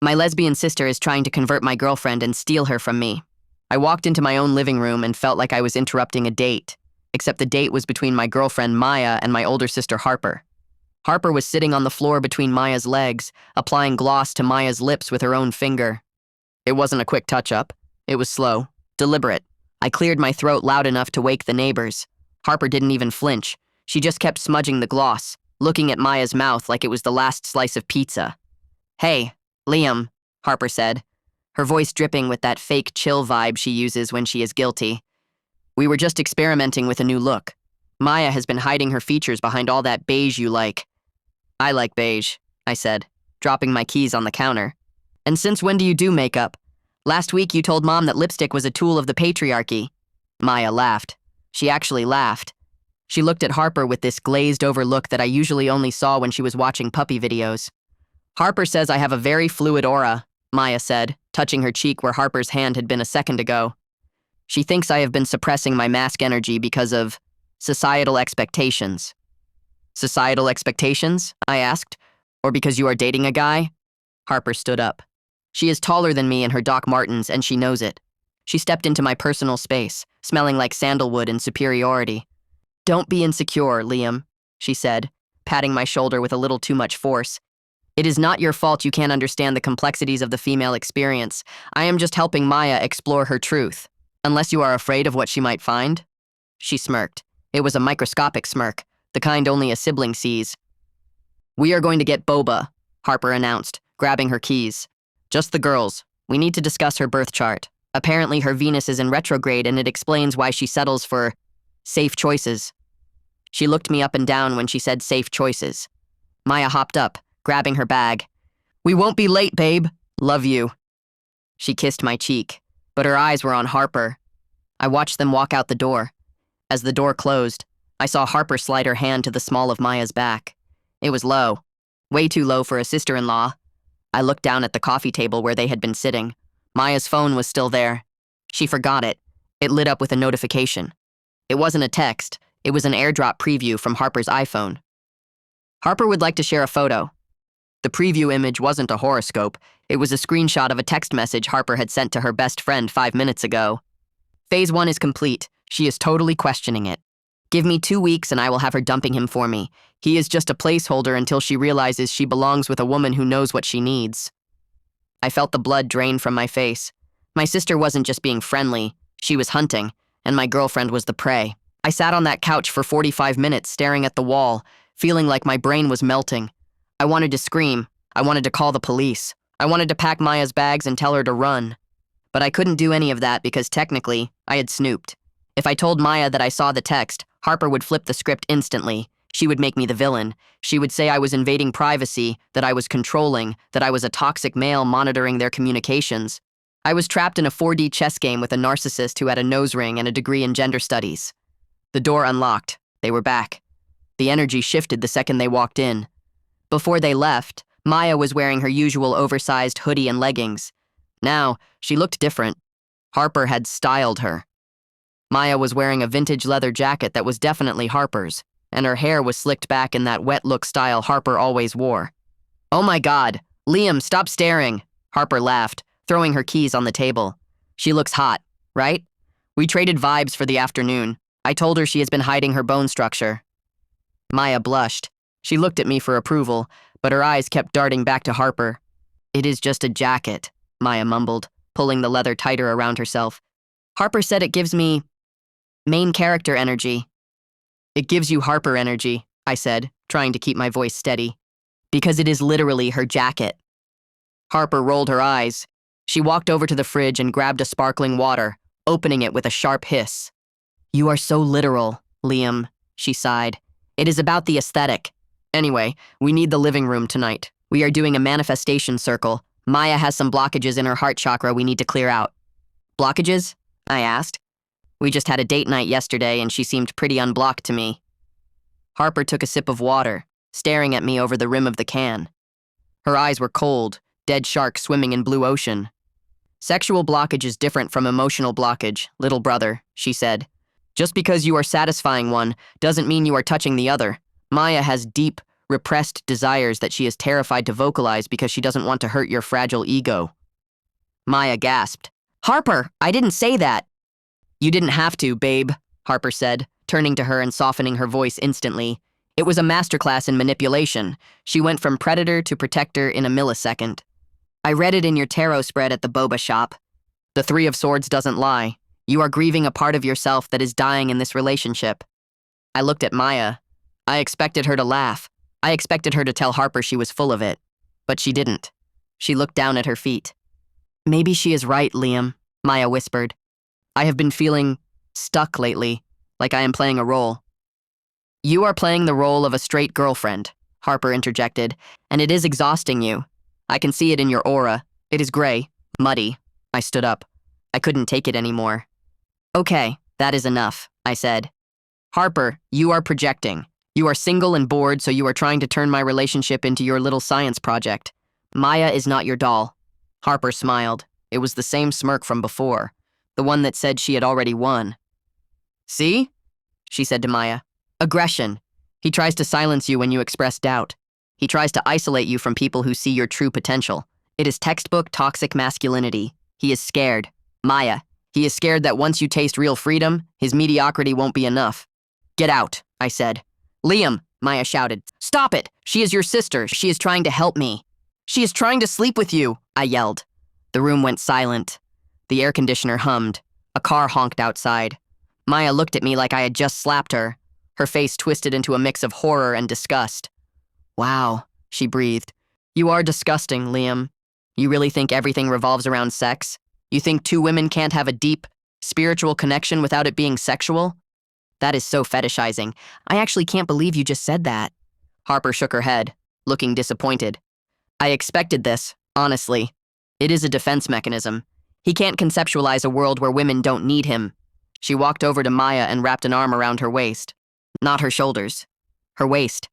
My lesbian sister is trying to convert my girlfriend and steal her from me. I walked into my own living room and felt like I was interrupting a date, except the date was between my girlfriend Maya and my older sister Harper. Harper was sitting on the floor between Maya's legs, applying gloss to Maya's lips with her own finger. It wasn't a quick touch-up. It was slow, deliberate. I cleared my throat loud enough to wake the neighbors. Harper didn't even flinch. She just kept smudging the gloss, looking at Maya's mouth like it was the last slice of pizza. "Hey, Liam," Harper said, her voice dripping with that fake chill vibe she uses when she is guilty. "We were just experimenting with a new look. Maya has been hiding her features behind all that beige you like." "I like beige," I said, dropping my keys on the counter. "And since when do you do makeup? Last week you told Mom that lipstick was a tool of the patriarchy." Maya laughed. She actually laughed. She looked at Harper with this glazed-over look that I usually only saw when she was watching puppy videos. "Harper says I have a very fluid aura," Maya said, touching her cheek where Harper's hand had been a second ago. "She thinks I have been suppressing my mask energy because of societal expectations." "Societal expectations?" I asked. "Or because you are dating a guy?" Harper stood up. She is taller than me in her Doc Martens, and she knows it. She stepped into my personal space, smelling like sandalwood and superiority. "Don't be insecure, Liam," she said, patting my shoulder with a little too much force. "It is not your fault you can't understand the complexities of the female experience. I am just helping Maya explore her truth. Unless you are afraid of what she might find?" She smirked. It was a microscopic smirk, the kind only a sibling sees. "We are going to get boba," Harper announced, grabbing her keys. "Just the girls. We need to discuss her birth chart. Apparently her Venus is in retrograde and it explains why she settles for safe choices." She looked me up and down when she said safe choices. Maya hopped up, grabbing her bag. "We won't be late, babe. Love you." She kissed my cheek, but her eyes were on Harper. I watched them walk out the door. As the door closed, I saw Harper slide her hand to the small of Maya's back. It was low, way too low for a sister-in-law. I looked down at the coffee table where they had been sitting. Maya's phone was still there. She forgot it. It lit up with a notification. It wasn't a text. It was an airdrop preview from Harper's iPhone. "Harper would like to share a photo." The preview image wasn't a horoscope. It was a screenshot of a text message Harper had sent to her best friend 5 minutes ago. "Phase 1 is complete. She is totally questioning it. Give me 2 weeks and I will have her dumping him for me. He is just a placeholder until she realizes she belongs with a woman who knows what she needs." I felt the blood drain from my face. My sister wasn't just being friendly. She was hunting, and my girlfriend was the prey. I sat on that couch for 45 minutes staring at the wall, feeling like my brain was melting. I wanted to scream. I wanted to call the police. I wanted to pack Maya's bags and tell her to run. But I couldn't do any of that because technically, I had snooped. If I told Maya that I saw the text, Harper would flip the script instantly. She would make me the villain. She would say I was invading privacy, that I was controlling, that I was a toxic male monitoring their communications. I was trapped in a 4D chess game with a narcissist who had a nose ring and a degree in gender studies. The door unlocked. They were back. The energy shifted the second they walked in. Before they left, Maya was wearing her usual oversized hoodie and leggings. Now, she looked different. Harper had styled her. Maya was wearing a vintage leather jacket that was definitely Harper's, and her hair was slicked back in that wet look style Harper always wore. "Oh my God, Liam, stop staring," Harper laughed, throwing her keys on the table. "She looks hot, right? We traded vibes for the afternoon. I told her she has been hiding her bone structure." Maya blushed. She looked at me for approval, but her eyes kept darting back to Harper. "It is just a jacket," Maya mumbled, pulling the leather tighter around herself. "Harper said it gives me main character energy." "It gives you Harper energy," I said, trying to keep my voice steady. "Because it is literally her jacket." Harper rolled her eyes. She walked over to the fridge and grabbed a sparkling water, opening it with a sharp hiss. "You are so literal, Liam," she sighed. "It is about the aesthetic. Anyway, we need the living room tonight. We are doing a manifestation circle. Maya has some blockages in her heart chakra we need to clear out." "Blockages?" I asked. "We just had a date night yesterday and she seemed pretty unblocked to me." Harper took a sip of water, staring at me over the rim of the can. Her eyes were cold, dead shark swimming in blue ocean. "Sexual blockage is different from emotional blockage, little brother," she said. "Just because you are satisfying one doesn't mean you are touching the other. Maya has deep, repressed desires that she is terrified to vocalize because she doesn't want to hurt your fragile ego. Maya gasped. Harper, I didn't say that. You didn't have to, babe, Harper said, turning to her and softening her voice instantly. It was a masterclass in manipulation. She went from predator to protector in a millisecond. I read it in your tarot spread at the boba shop. The Three of Swords doesn't lie. You are grieving a part of yourself that is dying in this relationship. I looked at Maya. I expected her to laugh. I expected her to tell Harper she was full of it. But she didn't. She looked down at her feet. Maybe she is right, Liam, Maya whispered. I have been feeling stuck lately, like I am playing a role. You are playing the role of a straight girlfriend, Harper interjected, and it is exhausting you. I can see it in your aura. It is gray, muddy. I stood up. I couldn't take it anymore. Okay, that is enough, I said. Harper, you are projecting. You are single and bored, so you are trying to turn my relationship into your little science project. Maya is not your doll. Harper smiled. It was the same smirk from before, the one that said she had already won. See? She said to Maya. Aggression. He tries to silence you when you express doubt. He tries to isolate you from people who see your true potential. It is textbook toxic masculinity. He is scared. Maya, he is scared that once you taste real freedom, his mediocrity won't be enough. Get out, I said. Liam, Maya shouted. Stop it! She is your sister. She is trying to help me. She is trying to sleep with you, I yelled. The room went silent. The air conditioner hummed. A car honked outside. Maya looked at me like I had just slapped her. Her face twisted into a mix of horror and disgust. Wow, she breathed. You are disgusting, Liam. You really think everything revolves around sex? You think two women can't have a deep, spiritual connection without it being sexual? That is so fetishizing. I actually can't believe you just said that. Harper shook her head, looking disappointed. I expected this, honestly. It is a defense mechanism. He can't conceptualize a world where women don't need him. She walked over to Maya and wrapped an arm around her waist. Not her shoulders. Her waist.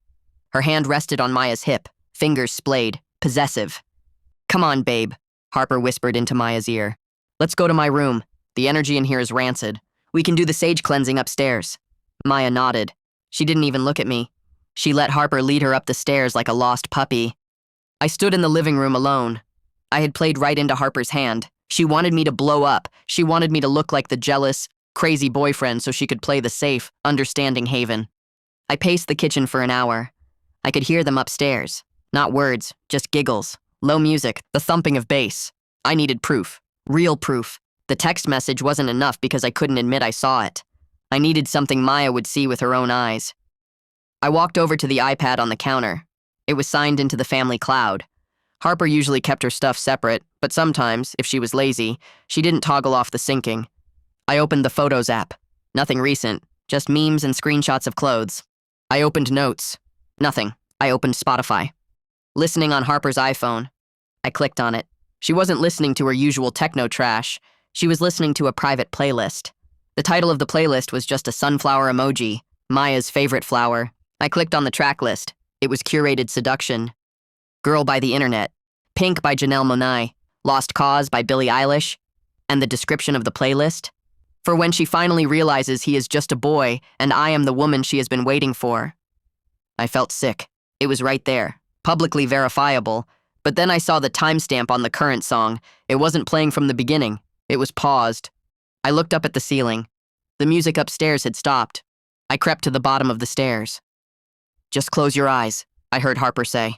Her hand rested on Maya's hip, fingers splayed, possessive. Come on, babe, Harper whispered into Maya's ear. Let's go to my room. The energy in here is rancid. We can do the sage cleansing upstairs. Maya nodded. She didn't even look at me. She let Harper lead her up the stairs like a lost puppy. I stood in the living room alone. I had played right into Harper's hand. She wanted me to blow up. She wanted me to look like the jealous, crazy boyfriend so she could play the safe, understanding Haven. I paced the kitchen for an hour. I could hear them upstairs. Not words, just giggles. Low music, the thumping of bass. I needed proof. Real proof. The text message wasn't enough because I couldn't admit I saw it. I needed something Maya would see with her own eyes. I walked over to the iPad on the counter. It was signed into the family cloud. Harper usually kept her stuff separate, but sometimes, if she was lazy, she didn't toggle off the syncing. I opened the Photos app. Nothing recent, just memes and screenshots of clothes. I opened Notes. Nothing. I opened Spotify. Listening on Harper's iPhone. I clicked on it. She wasn't listening to her usual techno trash. She was listening to a private playlist. The title of the playlist was just a sunflower emoji, Maya's favorite flower. I clicked on the track list. It was Curated Seduction. Girl by the Internet. Pink by Janelle Monáe. Lost Cause by Billie Eilish. And the description of the playlist? For when she finally realizes he is just a boy and I am the woman she has been waiting for. I felt sick. It was right there, publicly verifiable. But then I saw the timestamp on the current song. It wasn't playing from the beginning. It was paused. I looked up at the ceiling. The music upstairs had stopped. I crept to the bottom of the stairs. Just close your eyes, I heard Harper say.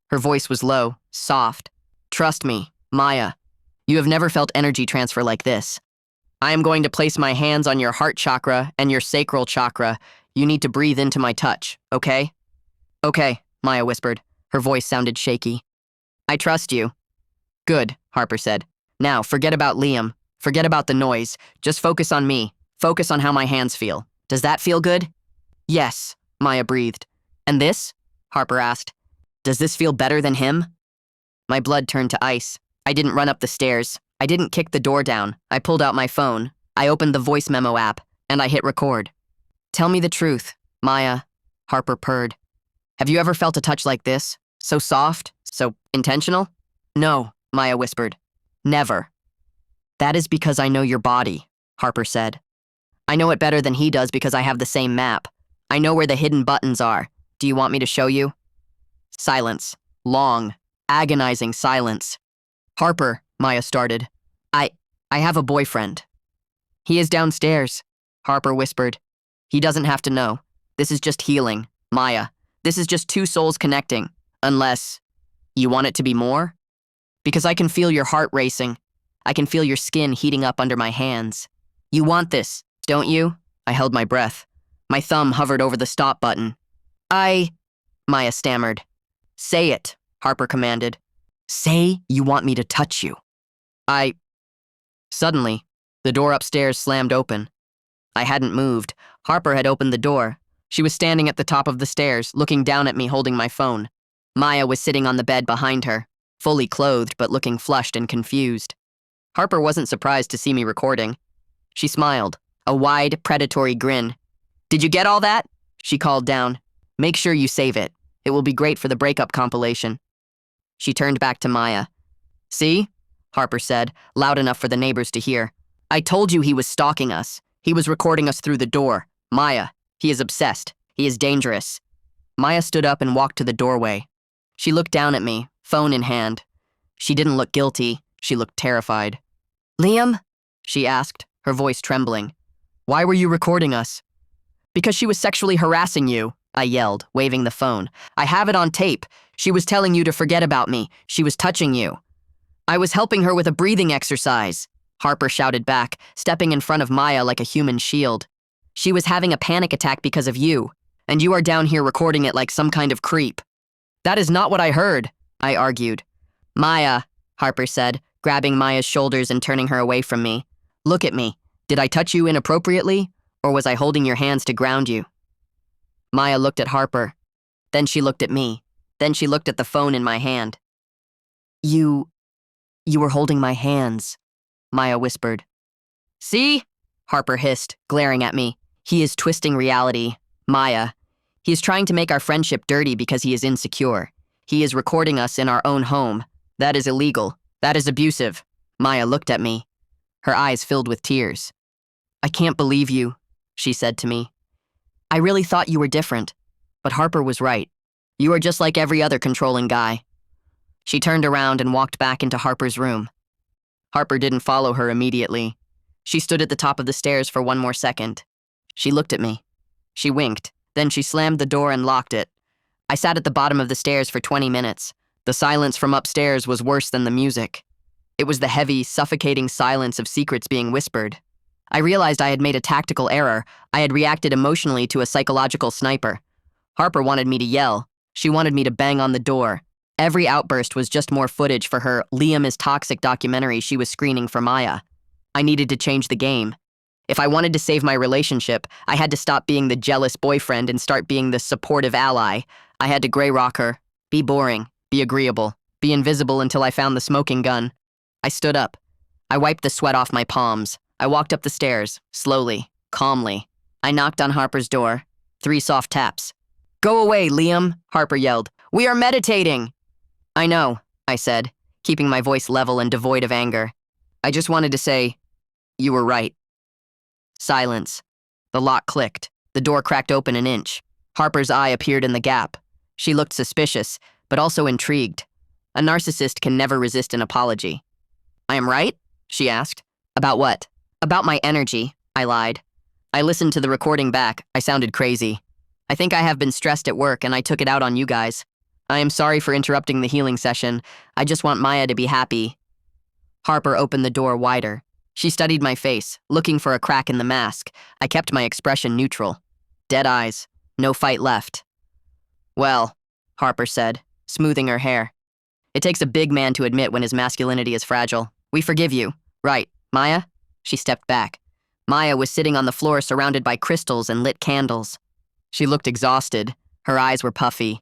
Her voice was low, soft. Trust me, Maya. You have never felt energy transfer like this. I am going to place my hands on your heart chakra and your sacral chakra. You need to breathe into my touch, okay? Okay, Maya whispered. Her voice sounded shaky. I trust you. Good, Harper said. Now, forget about Liam. Forget about the noise. Just focus on me. Focus on how my hands feel. Does that feel good? Yes, Maya breathed. And this? Harper asked. Does this feel better than him? My blood turned to ice. I didn't run up the stairs. I didn't kick the door down. I pulled out my phone. I opened the voice memo app, and I hit record. Tell me the truth, Maya, Harper purred. Have you ever felt a touch like this? So soft? So intentional? No, Maya whispered. Never. That is because I know your body, Harper said. I know it better than he does because I have the same map. I know where the hidden buttons are. Do you want me to show you? Silence. Long, agonizing silence. Harper, Maya started. I have a boyfriend. He is downstairs, Harper whispered. He doesn't have to know. This is just healing, Maya. This is just two souls connecting. Unless you want it to be more? Because I can feel your heart racing. I can feel your skin heating up under my hands. You want this, don't you? I held my breath. My thumb hovered over the stop button. Maya stammered. Say it, Harper commanded. Say you want me to touch you. Suddenly, the door upstairs slammed open. I hadn't moved. Harper had opened the door. She was standing at the top of the stairs, looking down at me holding my phone. Maya was sitting on the bed behind her, fully clothed but looking flushed and confused. Harper wasn't surprised to see me recording. She smiled, a wide, predatory grin. Did you get all that? She called down. Make sure you save it. It will be great for the breakup compilation. She turned back to Maya. See? Harper said, loud enough for the neighbors to hear. I told you he was stalking us. He was recording us through the door. Maya, he is obsessed. He is dangerous. Maya stood up and walked to the doorway. She looked down at me, phone in hand. She didn't look guilty. She looked terrified. Liam? She asked, her voice trembling. Why were you recording us? Because she was sexually harassing you, I yelled, waving the phone. I have it on tape. She was telling you to forget about me. She was touching you. I was helping her with a breathing exercise, Harper shouted back, stepping in front of Maya like a human shield. She was having a panic attack because of you, and you are down here recording it like some kind of creep. That is not what I heard, I argued. Maya, Harper said, grabbing Maya's shoulders and turning her away from me. Look at me. Did I touch you inappropriately, or was I holding your hands to ground you? Maya looked at Harper. Then she looked at me. Then she looked at the phone in my hand. You were holding my hands, Maya whispered. See? Harper hissed, glaring at me. He is twisting reality. Maya. He is trying to make our friendship dirty because he is insecure. He is recording us in our own home. That is illegal. That is abusive. Maya looked at me. Her eyes filled with tears. I can't believe you, she said to me. I really thought you were different. But Harper was right. You are just like every other controlling guy. She turned around and walked back into Harper's room. Harper didn't follow her immediately. She stood at the top of the stairs for one more second. She looked at me. She winked. Then she slammed the door and locked it. I sat at the bottom of the stairs for 20 minutes. The silence from upstairs was worse than the music. It was the heavy, suffocating silence of secrets being whispered. I realized I had made a tactical error. I had reacted emotionally to a psychological sniper. Harper wanted me to yell. She wanted me to bang on the door. Every outburst was just more footage for her Liam is Toxic documentary she was screening for Maya. I needed to change the game. If I wanted to save my relationship, I had to stop being the jealous boyfriend and start being the supportive ally. I had to gray rock her, be boring, be agreeable, be invisible until I found the smoking gun. I stood up. I wiped the sweat off my palms. I walked up the stairs, slowly, calmly. I knocked on Harper's door. 3 soft taps. Go away, Liam, Harper yelled. We are meditating. I know, I said, keeping my voice level and devoid of anger. I just wanted to say, you were right. Silence. The lock clicked. The door cracked open an inch. Harper's eye appeared in the gap. She looked suspicious, but also intrigued. A narcissist can never resist an apology. I am right? She asked. About what? About my energy, I lied. I listened to the recording back. I sounded crazy. I think I have been stressed at work and I took it out on you guys. I am sorry for interrupting the healing session. I just want Maya to be happy. Harper opened the door wider. She studied my face, looking for a crack in the mask. I kept my expression neutral. Dead eyes. No fight left. Well, Harper said, smoothing her hair. It takes a big man to admit when his masculinity is fragile. We forgive you. Right, Maya? She stepped back. Maya was sitting on the floor surrounded by crystals and lit candles. She looked exhausted. Her eyes were puffy.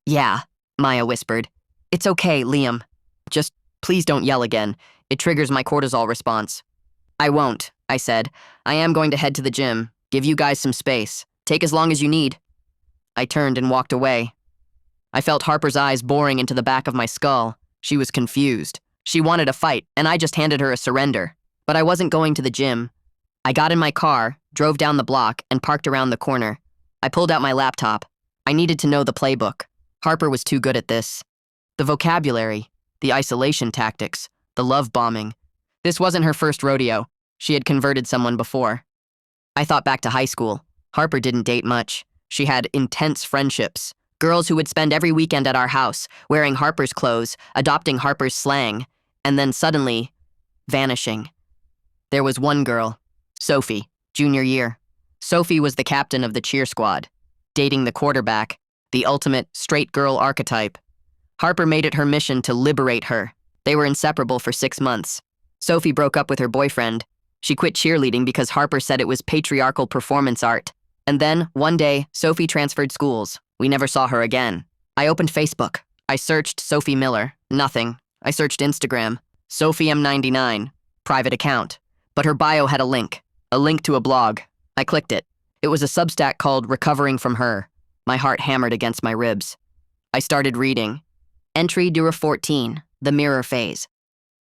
Yeah, Maya whispered. It's okay, Liam. Just please don't yell again. It triggers my cortisol response. I won't, I said. I am going to head to the gym. Give you guys some space. Take as long as you need. I turned and walked away. I felt Harper's eyes boring into the back of my skull. She was confused. She wanted a fight, and I just handed her a surrender. But I wasn't going to the gym. I got in my car, drove down the block, and parked around the corner. I pulled out my laptop. I needed to know the playbook. Harper was too good at this. The vocabulary, the isolation tactics, the love bombing. This wasn't her first rodeo. She had converted someone before. I thought back to high school. Harper didn't date much. She had intense friendships. Girls who would spend every weekend at our house, wearing Harper's clothes, adopting Harper's slang, and then suddenly, vanishing. There was one girl, Sophie, junior year. Sophie was the captain of the cheer squad, dating the quarterback, the ultimate straight girl archetype. Harper made it her mission to liberate her. They were inseparable for 6 months. Sophie broke up with her boyfriend. She quit cheerleading because Harper said it was patriarchal performance art. And then, one day, Sophie transferred schools. We never saw her again. I opened Facebook. I searched Sophie Miller. Nothing. I searched Instagram. Sophie M99. Private account. But her bio had a link to a blog. I clicked it. It was a Substack called Recovering from Her. My heart hammered against my ribs. I started reading. Entry Dura 14, the mirror phase.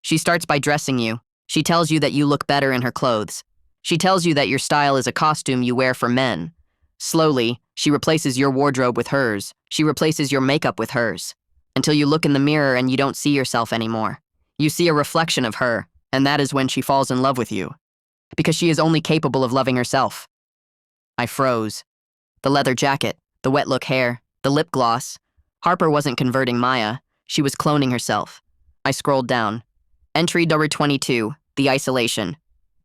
She starts by dressing you. She tells you that you look better in her clothes. She tells you that your style is a costume you wear for men. Slowly, she replaces your wardrobe with hers. She replaces your makeup with hers. Until you look in the mirror and you don't see yourself anymore. You see a reflection of her, and that is when she falls in love with you. Because she is only capable of loving herself. I froze. The leather jacket, the wet look hair, the lip gloss. Harper wasn't converting Maya. She was cloning herself. I scrolled down. Entry number 22, the isolation.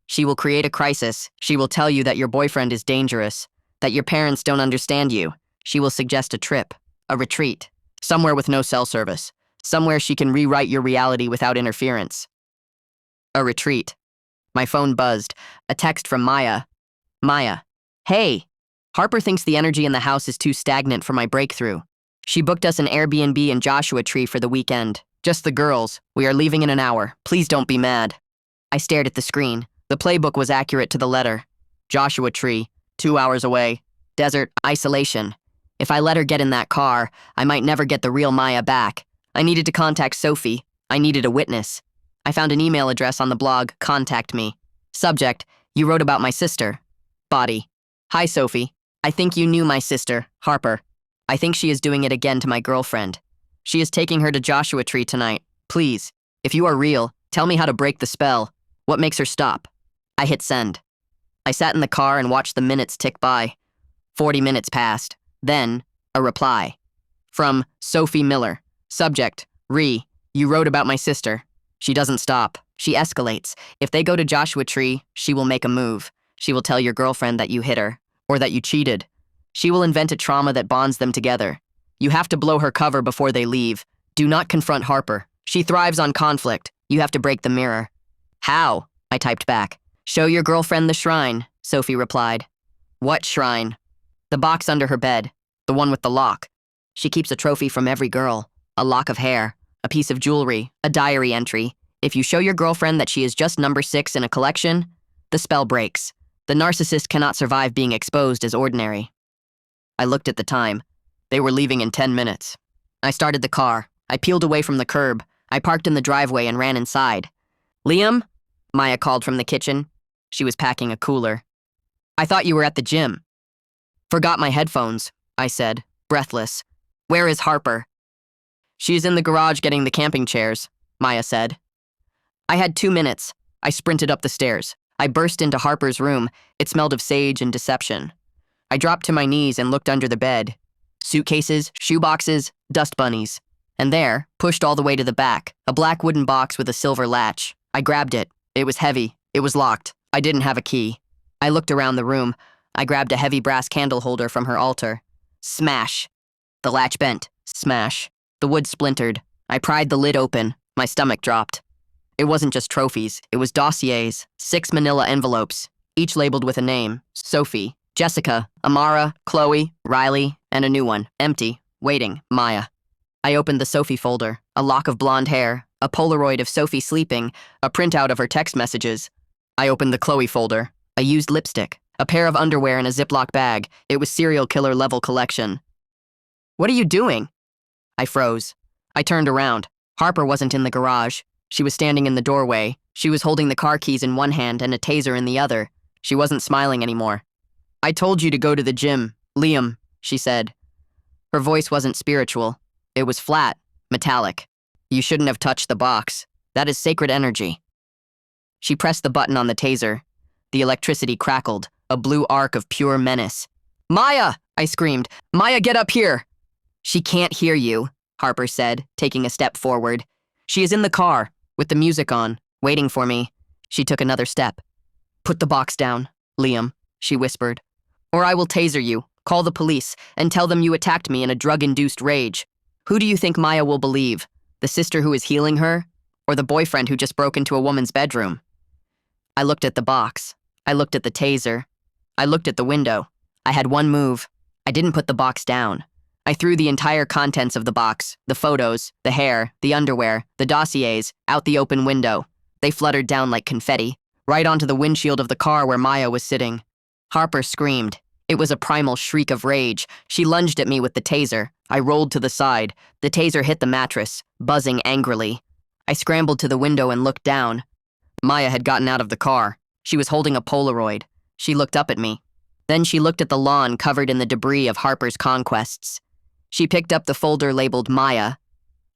She will create a crisis. She will tell you that your boyfriend is dangerous, that your parents don't understand you. She will suggest a trip, a retreat, somewhere with no cell service, somewhere she can rewrite your reality without interference. A retreat. My phone buzzed. A text from Maya. Maya. Hey. Harper thinks the energy in the house is too stagnant for my breakthrough. She booked us an Airbnb in Joshua Tree for the weekend. Just the girls. We are leaving in an hour. Please don't be mad. I stared at the screen. The playbook was accurate to the letter. Joshua Tree, 2 hours away. Desert, isolation. If I let her get in that car, I might never get the real Maya back. I needed to contact Sophie. I needed a witness. I found an email address on the blog, Contact Me. Subject, you wrote about my sister. Body. Hi, Sophie. I think you knew my sister, Harper. I think she is doing it again to my girlfriend. She is taking her to Joshua Tree tonight. Please, if you are real, tell me how to break the spell. What makes her stop? I hit send. I sat in the car and watched the minutes tick by. 40 minutes passed. Then, a reply. From Sophie Miller. Subject, you wrote about my sister. She doesn't stop. She escalates. If they go to Joshua Tree, she will make a move. She will tell your girlfriend that you hit her, or that you cheated. She will invent a trauma that bonds them together. You have to blow her cover before they leave. Do not confront Harper. She thrives on conflict. You have to break the mirror. How? I typed back. Show your girlfriend the shrine, Sophie replied. What shrine? The box under her bed. The one with the lock. She keeps a trophy from every girl. A lock of hair. A piece of jewelry. A diary entry. If you show your girlfriend that she is just number 6 in a collection, the spell breaks. The narcissist cannot survive being exposed as ordinary. I looked at the time. They were leaving in 10 minutes. I started the car. I peeled away from the curb. I parked in the driveway and ran inside. Liam? Maya called from the kitchen. She was packing a cooler. I thought you were at the gym. Forgot my headphones, I said, breathless. Where is Harper? She's in the garage getting the camping chairs, Maya said. I had 2 minutes. I sprinted up the stairs. I burst into Harper's room. It smelled of sage and deception. I dropped to my knees and looked under the bed. Suitcases, shoeboxes, dust bunnies. And there, pushed all the way to the back, a black wooden box with a silver latch. I grabbed it. It was heavy. It was locked. I didn't have a key. I looked around the room. I grabbed a heavy brass candle holder from her altar. Smash. The latch bent. Smash. The wood splintered. I pried the lid open. My stomach dropped. It wasn't just trophies. It was dossiers, 6 manila envelopes, each labeled with a name. Sophie, Jessica, Amara, Chloe, Riley, and a new one, empty, waiting, Maya. I opened the Sophie folder, a lock of blonde hair, a Polaroid of Sophie sleeping, a printout of her text messages. I opened the Chloe folder, a used lipstick, a pair of underwear in a Ziploc bag. It was serial killer level collection. What are you doing? I froze. I turned around. Harper wasn't in the garage. She was standing in the doorway. She was holding the car keys in one hand and a taser in the other. She wasn't smiling anymore. I told you to go to the gym, Liam, she said. Her voice wasn't spiritual. It was flat, metallic. You shouldn't have touched the box. That is sacred energy. She pressed the button on the taser. The electricity crackled, a blue arc of pure menace. Maya! I screamed. Maya, get up here! She can't hear you, Harper said, taking a step forward. She is in the car, with the music on, waiting for me. She took another step. Put the box down, Liam, she whispered. Or I will taser you, call the police, and tell them you attacked me in a drug-induced rage. Who do you think Maya will believe? The sister who is healing her? Or the boyfriend who just broke into a woman's bedroom? I looked at the box. I looked at the taser. I looked at the window. I had one move. I didn't put the box down. I threw the entire contents of the box, the photos, the hair, the underwear, the dossiers, out the open window. They fluttered down like confetti, right onto the windshield of the car where Maya was sitting. Harper screamed. It was a primal shriek of rage. She lunged at me with the taser. I rolled to the side. The taser hit the mattress, buzzing angrily. I scrambled to the window and looked down. Maya had gotten out of the car. She was holding a Polaroid. She looked up at me. Then she looked at the lawn covered in the debris of Harper's conquests. She picked up the folder labeled Maya.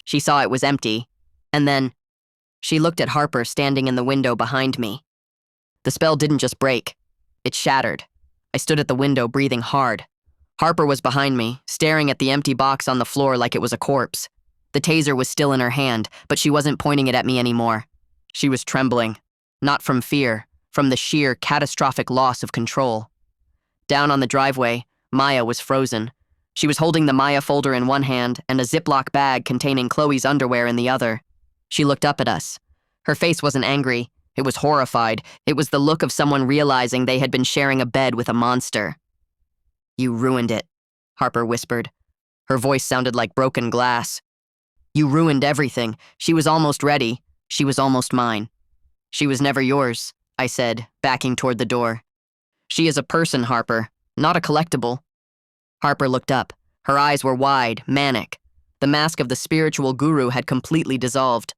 She saw it was empty. And then she looked at Harper standing in the window behind me. The spell didn't just break. It shattered. I stood at the window, breathing hard. Harper was behind me, staring at the empty box on the floor like it was a corpse. The taser was still in her hand, but she wasn't pointing it at me anymore. She was trembling. Not from fear, from the sheer, catastrophic loss of control. Down on the driveway, Maya was frozen. She was holding the Maya folder in one hand and a Ziploc bag containing Chloe's underwear in the other. She looked up at us. Her face wasn't angry. It was horrified. It was the look of someone realizing they had been sharing a bed with a monster. You ruined it, Harper whispered. Her voice sounded like broken glass. You ruined everything. She was almost ready. She was almost mine. She was never yours, I said, backing toward the door. She is a person, Harper, not a collectible. Harper looked up. Her eyes were wide, manic. The mask of the spiritual guru had completely dissolved.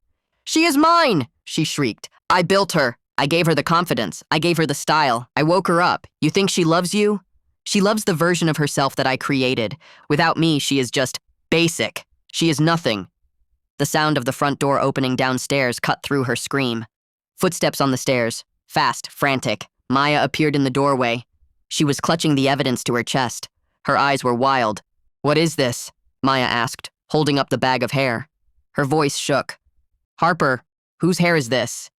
She is mine, she shrieked. I built her. I gave her the confidence. I gave her the style. I woke her up. You think she loves you? She loves the version of herself that I created. Without me, she is just basic. She is nothing. The sound of the front door opening downstairs cut through her scream. Footsteps on the stairs. Fast, frantic. Maya appeared in the doorway. She was clutching the evidence to her chest. Her eyes were wild. What is this? Maya asked, holding up the bag of hair. Her voice shook. Harper, whose hair is this?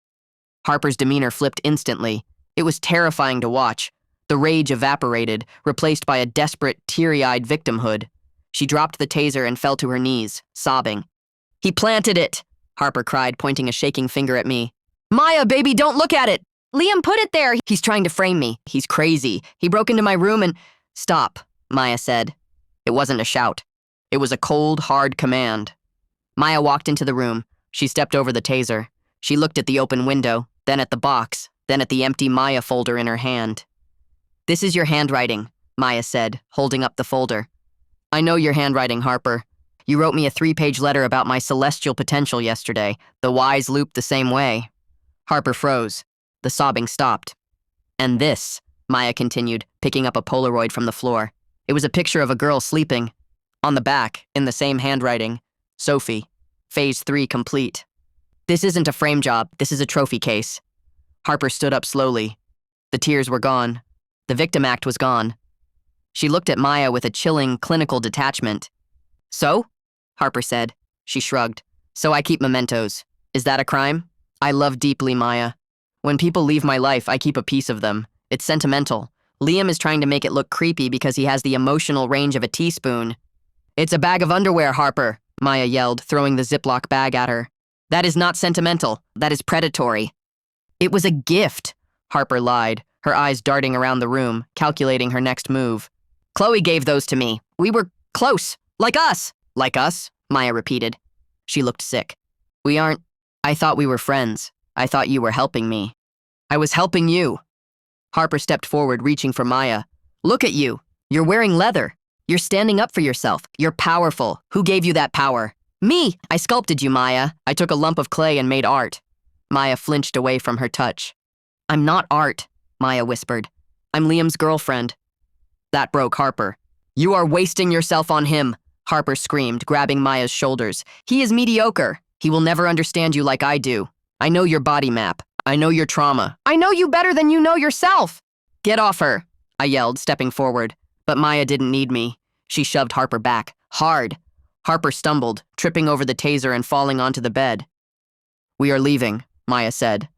Harper's demeanor flipped instantly. It was terrifying to watch. The rage evaporated, replaced by a desperate, teary-eyed victimhood. She dropped the taser and fell to her knees, sobbing. He planted it, Harper cried, pointing a shaking finger at me. Maya, baby, don't look at it! Liam put it there! He's trying to frame me. He's crazy. He broke into my room and— Stop, Maya said. It wasn't a shout. It was a cold, hard command. Maya walked into the room. She stepped over the taser. She looked at the open window, then at the box, then at the empty Maya folder in her hand. This is your handwriting, Maya said, holding up the folder. I know your handwriting, Harper. You wrote me a 3-page letter about my celestial potential yesterday. The wise looped the same way. Harper froze. The sobbing stopped. And this, Maya continued, picking up a Polaroid from the floor. It was a picture of a girl sleeping. On the back, in the same handwriting, Sophie. Phase 3 complete. This isn't a frame job. This is a trophy case. Harper stood up slowly. The tears were gone. The victim act was gone. She looked at Maya with a chilling, clinical detachment. So? Harper said. She shrugged. So I keep mementos. Is that a crime? I love deeply, Maya. When people leave my life, I keep a piece of them. It's sentimental. Liam is trying to make it look creepy because he has the emotional range of a teaspoon. It's a bag of underwear, Harper, Maya yelled, throwing the Ziploc bag at her. That is not sentimental. That is predatory. It was a gift, Harper lied, her eyes darting around the room, calculating her next move. Chloe gave those to me. We were close. Like us. Like us? Maya repeated. She looked sick. We aren't. I thought we were friends. I thought you were helping me. I was helping you. Harper stepped forward, reaching for Maya. Look at you. You're wearing leather. You're standing up for yourself. You're powerful. Who gave you that power? Me. I sculpted you, Maya. I took a lump of clay and made art. Maya flinched away from her touch. I'm not art, Maya whispered. I'm Liam's girlfriend. That broke Harper. You are wasting yourself on him, Harper screamed, grabbing Maya's shoulders. He is mediocre. He will never understand you like I do. I know your body map. I know your trauma. I know you better than you know yourself. Get off her, I yelled, stepping forward. But Maya didn't need me. She shoved Harper back, hard. Harper stumbled, tripping over the taser and falling onto the bed. We are leaving, Maya said.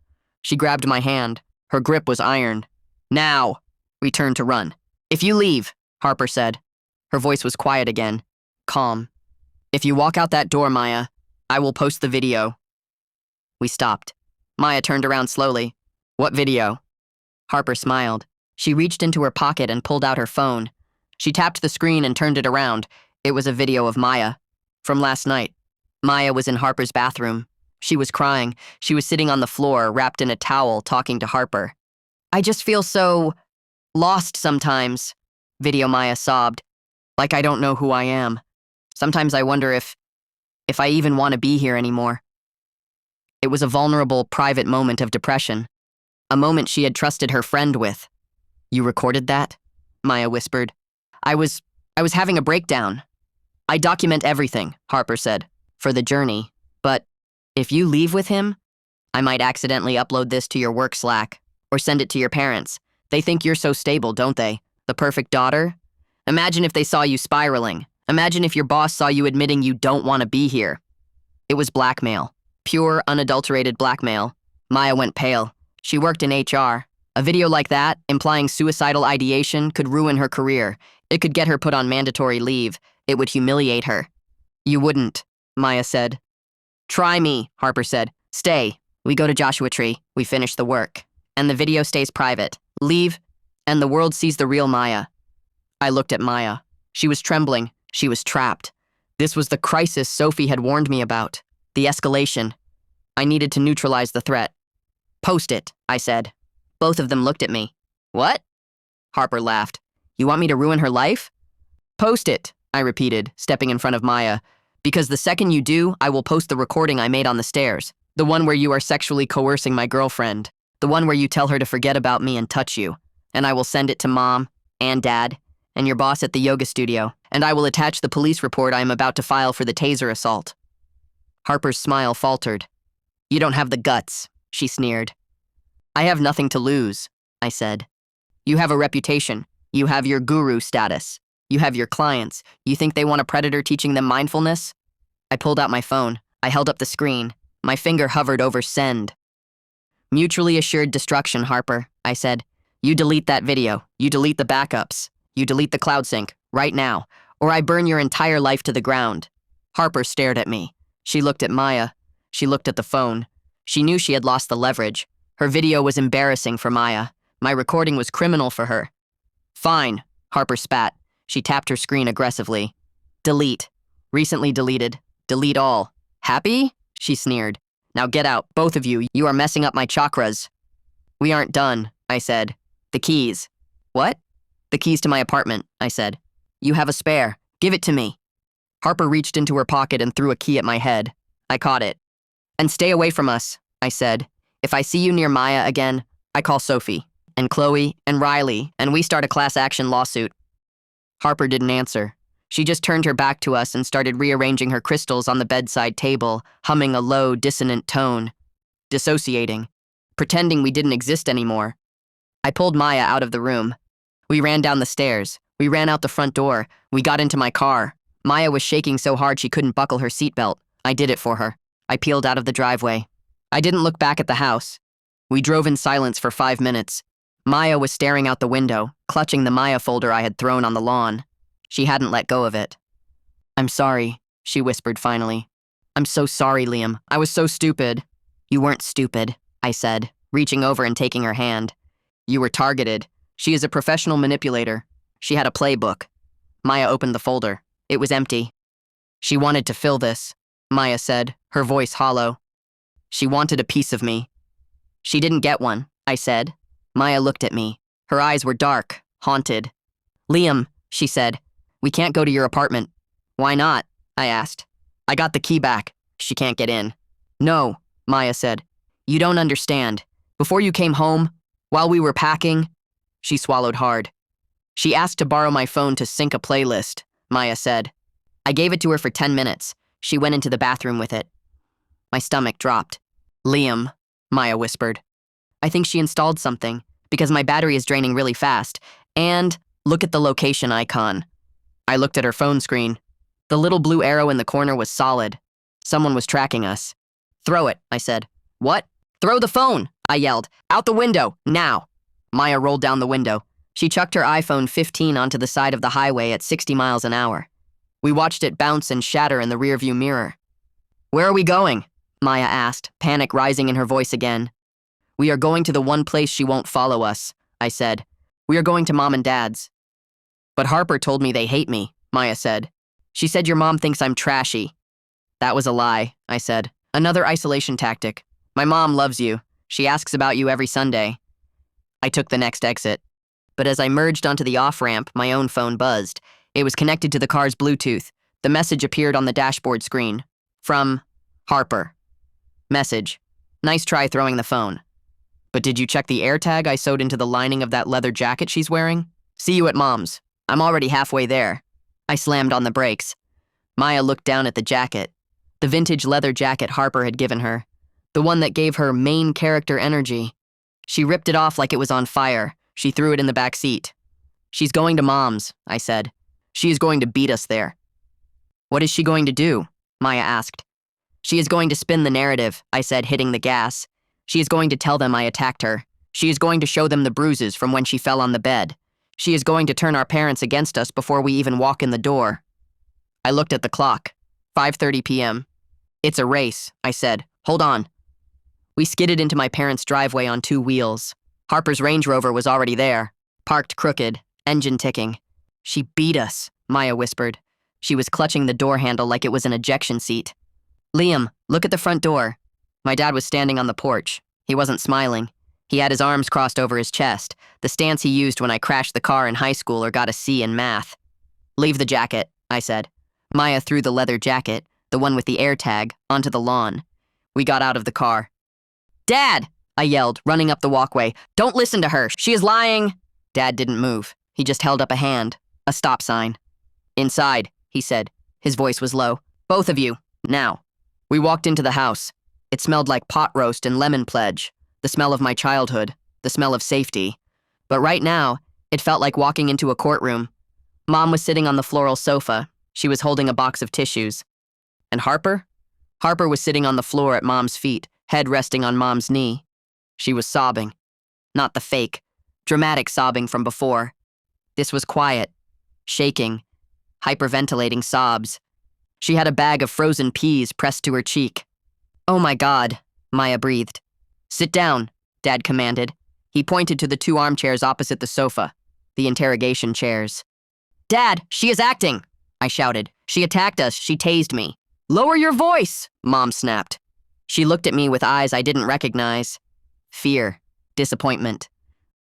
She grabbed my hand. Her grip was iron. Now! We turned to run. If you leave, Harper said. Her voice was quiet again, calm. If you walk out that door, Maya, I will post the video. We stopped. Maya turned around slowly. What video? Harper smiled. She reached into her pocket and pulled out her phone. She tapped the screen and turned it around. It was a video of Maya. From last night. Maya was in Harper's bathroom. She was crying. She was sitting on the floor, wrapped in a towel, talking to Harper. I just feel so lost sometimes, Video Maya sobbed. Like I don't know who I am. Sometimes I wonder if I even want to be here anymore. It was a vulnerable, private moment of depression. A moment she had trusted her friend with. You recorded that? Maya whispered. I was having a breakdown. I document everything, Harper said, for the journey. But if you leave with him, I might accidentally upload this to your work Slack or send it to your parents. They think you're so stable, don't they? The perfect daughter? Imagine if they saw you spiraling. Imagine if your boss saw you admitting you don't want to be here. It was blackmail. Pure, unadulterated blackmail. Maya went pale. She worked in HR. A video like that, implying suicidal ideation, could ruin her career. It could get her put on mandatory leave. It would humiliate her. You wouldn't, Maya said. Try me, Harper said. Stay. We go to Joshua Tree. We finish the work. And the video stays private. Leave, and the world sees the real Maya. I looked at Maya. She was trembling. She was trapped. This was the crisis Sophie had warned me about. The escalation. I needed to neutralize the threat. Post it, I said. Both of them looked at me. What? Harper laughed. You want me to ruin her life? Post it, I repeated, stepping in front of Maya. Because the second you do, I will post the recording I made on the stairs. The one where you are sexually coercing my girlfriend. The one where you tell her to forget about me and touch you. And I will send it to Mom and Dad and your boss at the yoga studio. And I will attach the police report I am about to file for the taser assault. Harper's smile faltered. You don't have the guts, she sneered. I have nothing to lose, I said. You have a reputation. You have your guru status. You have your clients. You think they want a predator teaching them mindfulness? I pulled out my phone. I held up the screen. My finger hovered over send. Mutually assured destruction, Harper, I said. You delete that video. You delete the backups. You delete the cloud sync, right now, or I burn your entire life to the ground. Harper stared at me. She looked at Maya. She looked at the phone. She knew she had lost the leverage. Her video was embarrassing for Maya. My recording was criminal for her. Fine, Harper spat. She tapped her screen aggressively. Delete. Recently deleted. Delete all. Happy? She sneered. Now get out, both of you. You are messing up my chakras. We aren't done, I said. The keys. What? The keys to my apartment, I said. You have a spare. Give it to me. Harper reached into her pocket and threw a key at my head. I caught it. And stay away from us, I said. If I see you near Maya again, I call Sophie, and Chloe, and Riley, and we start a class action lawsuit. Harper didn't answer. She just turned her back to us and started rearranging her crystals on the bedside table, humming a low, dissonant tone. Dissociating. Pretending we didn't exist anymore. I pulled Maya out of the room. We ran down the stairs. We ran out the front door. We got into my car. Maya was shaking so hard she couldn't buckle her seatbelt. I did it for her. I peeled out of the driveway. I didn't look back at the house. We drove in silence for 5 minutes. Maya was staring out the window, clutching the Maya folder I had thrown on the lawn. She hadn't let go of it. I'm sorry, she whispered finally. I'm so sorry, Liam. I was so stupid. You weren't stupid, I said, reaching over and taking her hand. You were targeted. She is a professional manipulator. She had a playbook. Maya opened the folder. It was empty. She wanted to fill this, Maya said, her voice hollow. She wanted a piece of me. She didn't get one, I said. Maya looked at me. Her eyes were dark, haunted. Liam, she said, we can't go to your apartment. Why not? I asked. I got the key back. She can't get in. No, Maya said. You don't understand. Before you came home, while we were packing, she swallowed hard. She asked to borrow my phone to sync a playlist, Maya said. I gave it to her for 10 minutes. She went into the bathroom with it. My stomach dropped. Liam, Maya whispered. I think she installed something, because my battery is draining really fast. And look at the location icon. I looked at her phone screen. The little blue arrow in the corner was solid. Someone was tracking us. Throw it, I said. What? Throw the phone, I yelled. Out the window, now. Maya rolled down the window. She chucked her iPhone 15 onto the side of the highway at 60 miles an hour. We watched it bounce and shatter in the rearview mirror. Where are we going? Maya asked, panic rising in her voice again. We are going to the one place she won't follow us, I said. We are going to Mom and Dad's. But Harper told me they hate me, Maya said. She said your mom thinks I'm trashy. That was a lie, I said. Another isolation tactic. My mom loves you. She asks about you every Sunday. I took the next exit. But as I merged onto the off-ramp, my own phone buzzed. It was connected to the car's Bluetooth. The message appeared on the dashboard screen. From Harper. Message. Nice try throwing the phone. But did you check the AirTag I sewed into the lining of that leather jacket she's wearing? See you at Mom's. I'm already halfway there. I slammed on the brakes. Maya looked down at the jacket. The vintage leather jacket Harper had given her. The one that gave her main character energy. She ripped it off like it was on fire. She threw it in the back seat. She's going to Mom's, I said. She is going to beat us there. What is she going to do? Maya asked. She is going to spin the narrative, I said, hitting the gas. She is going to tell them I attacked her. She is going to show them the bruises from when she fell on the bed. She is going to turn our parents against us before we even walk in the door. I looked at the clock. 5:30 p.m. It's a race, I said. Hold on. We skidded into my parents' driveway on 2 wheels. Harper's Range Rover was already there, parked crooked, engine ticking. She beat us, Maya whispered. She was clutching the door handle like it was an ejection seat. Liam, look at the front door. My dad was standing on the porch. He wasn't smiling. He had his arms crossed over his chest, the stance he used when I crashed the car in high school or got a C in math. Leave the jacket, I said. Maya threw the leather jacket, the one with the AirTag, onto the lawn. We got out of the car. Dad! I yelled, running up the walkway. Don't listen to her. She is lying. Dad didn't move. He just held up a hand, a stop sign. Inside, he said. His voice was low. Both of you, now. We walked into the house. It smelled like pot roast and lemon pledge, the smell of my childhood, the smell of safety. But right now, it felt like walking into a courtroom. Mom was sitting on the floral sofa. She was holding a box of tissues. And Harper? Harper was sitting on the floor at Mom's feet, head resting on Mom's knee. She was sobbing. Not the fake, dramatic sobbing from before. This was quiet, shaking, hyperventilating sobs. She had a bag of frozen peas pressed to her cheek. Oh my God, Maya breathed. Sit down, Dad commanded. He pointed to the 2 armchairs opposite the sofa, the interrogation chairs. Dad, she is acting, I shouted. She attacked us, she tased me. Lower your voice, Mom snapped. She looked at me with eyes I didn't recognize. Fear, disappointment.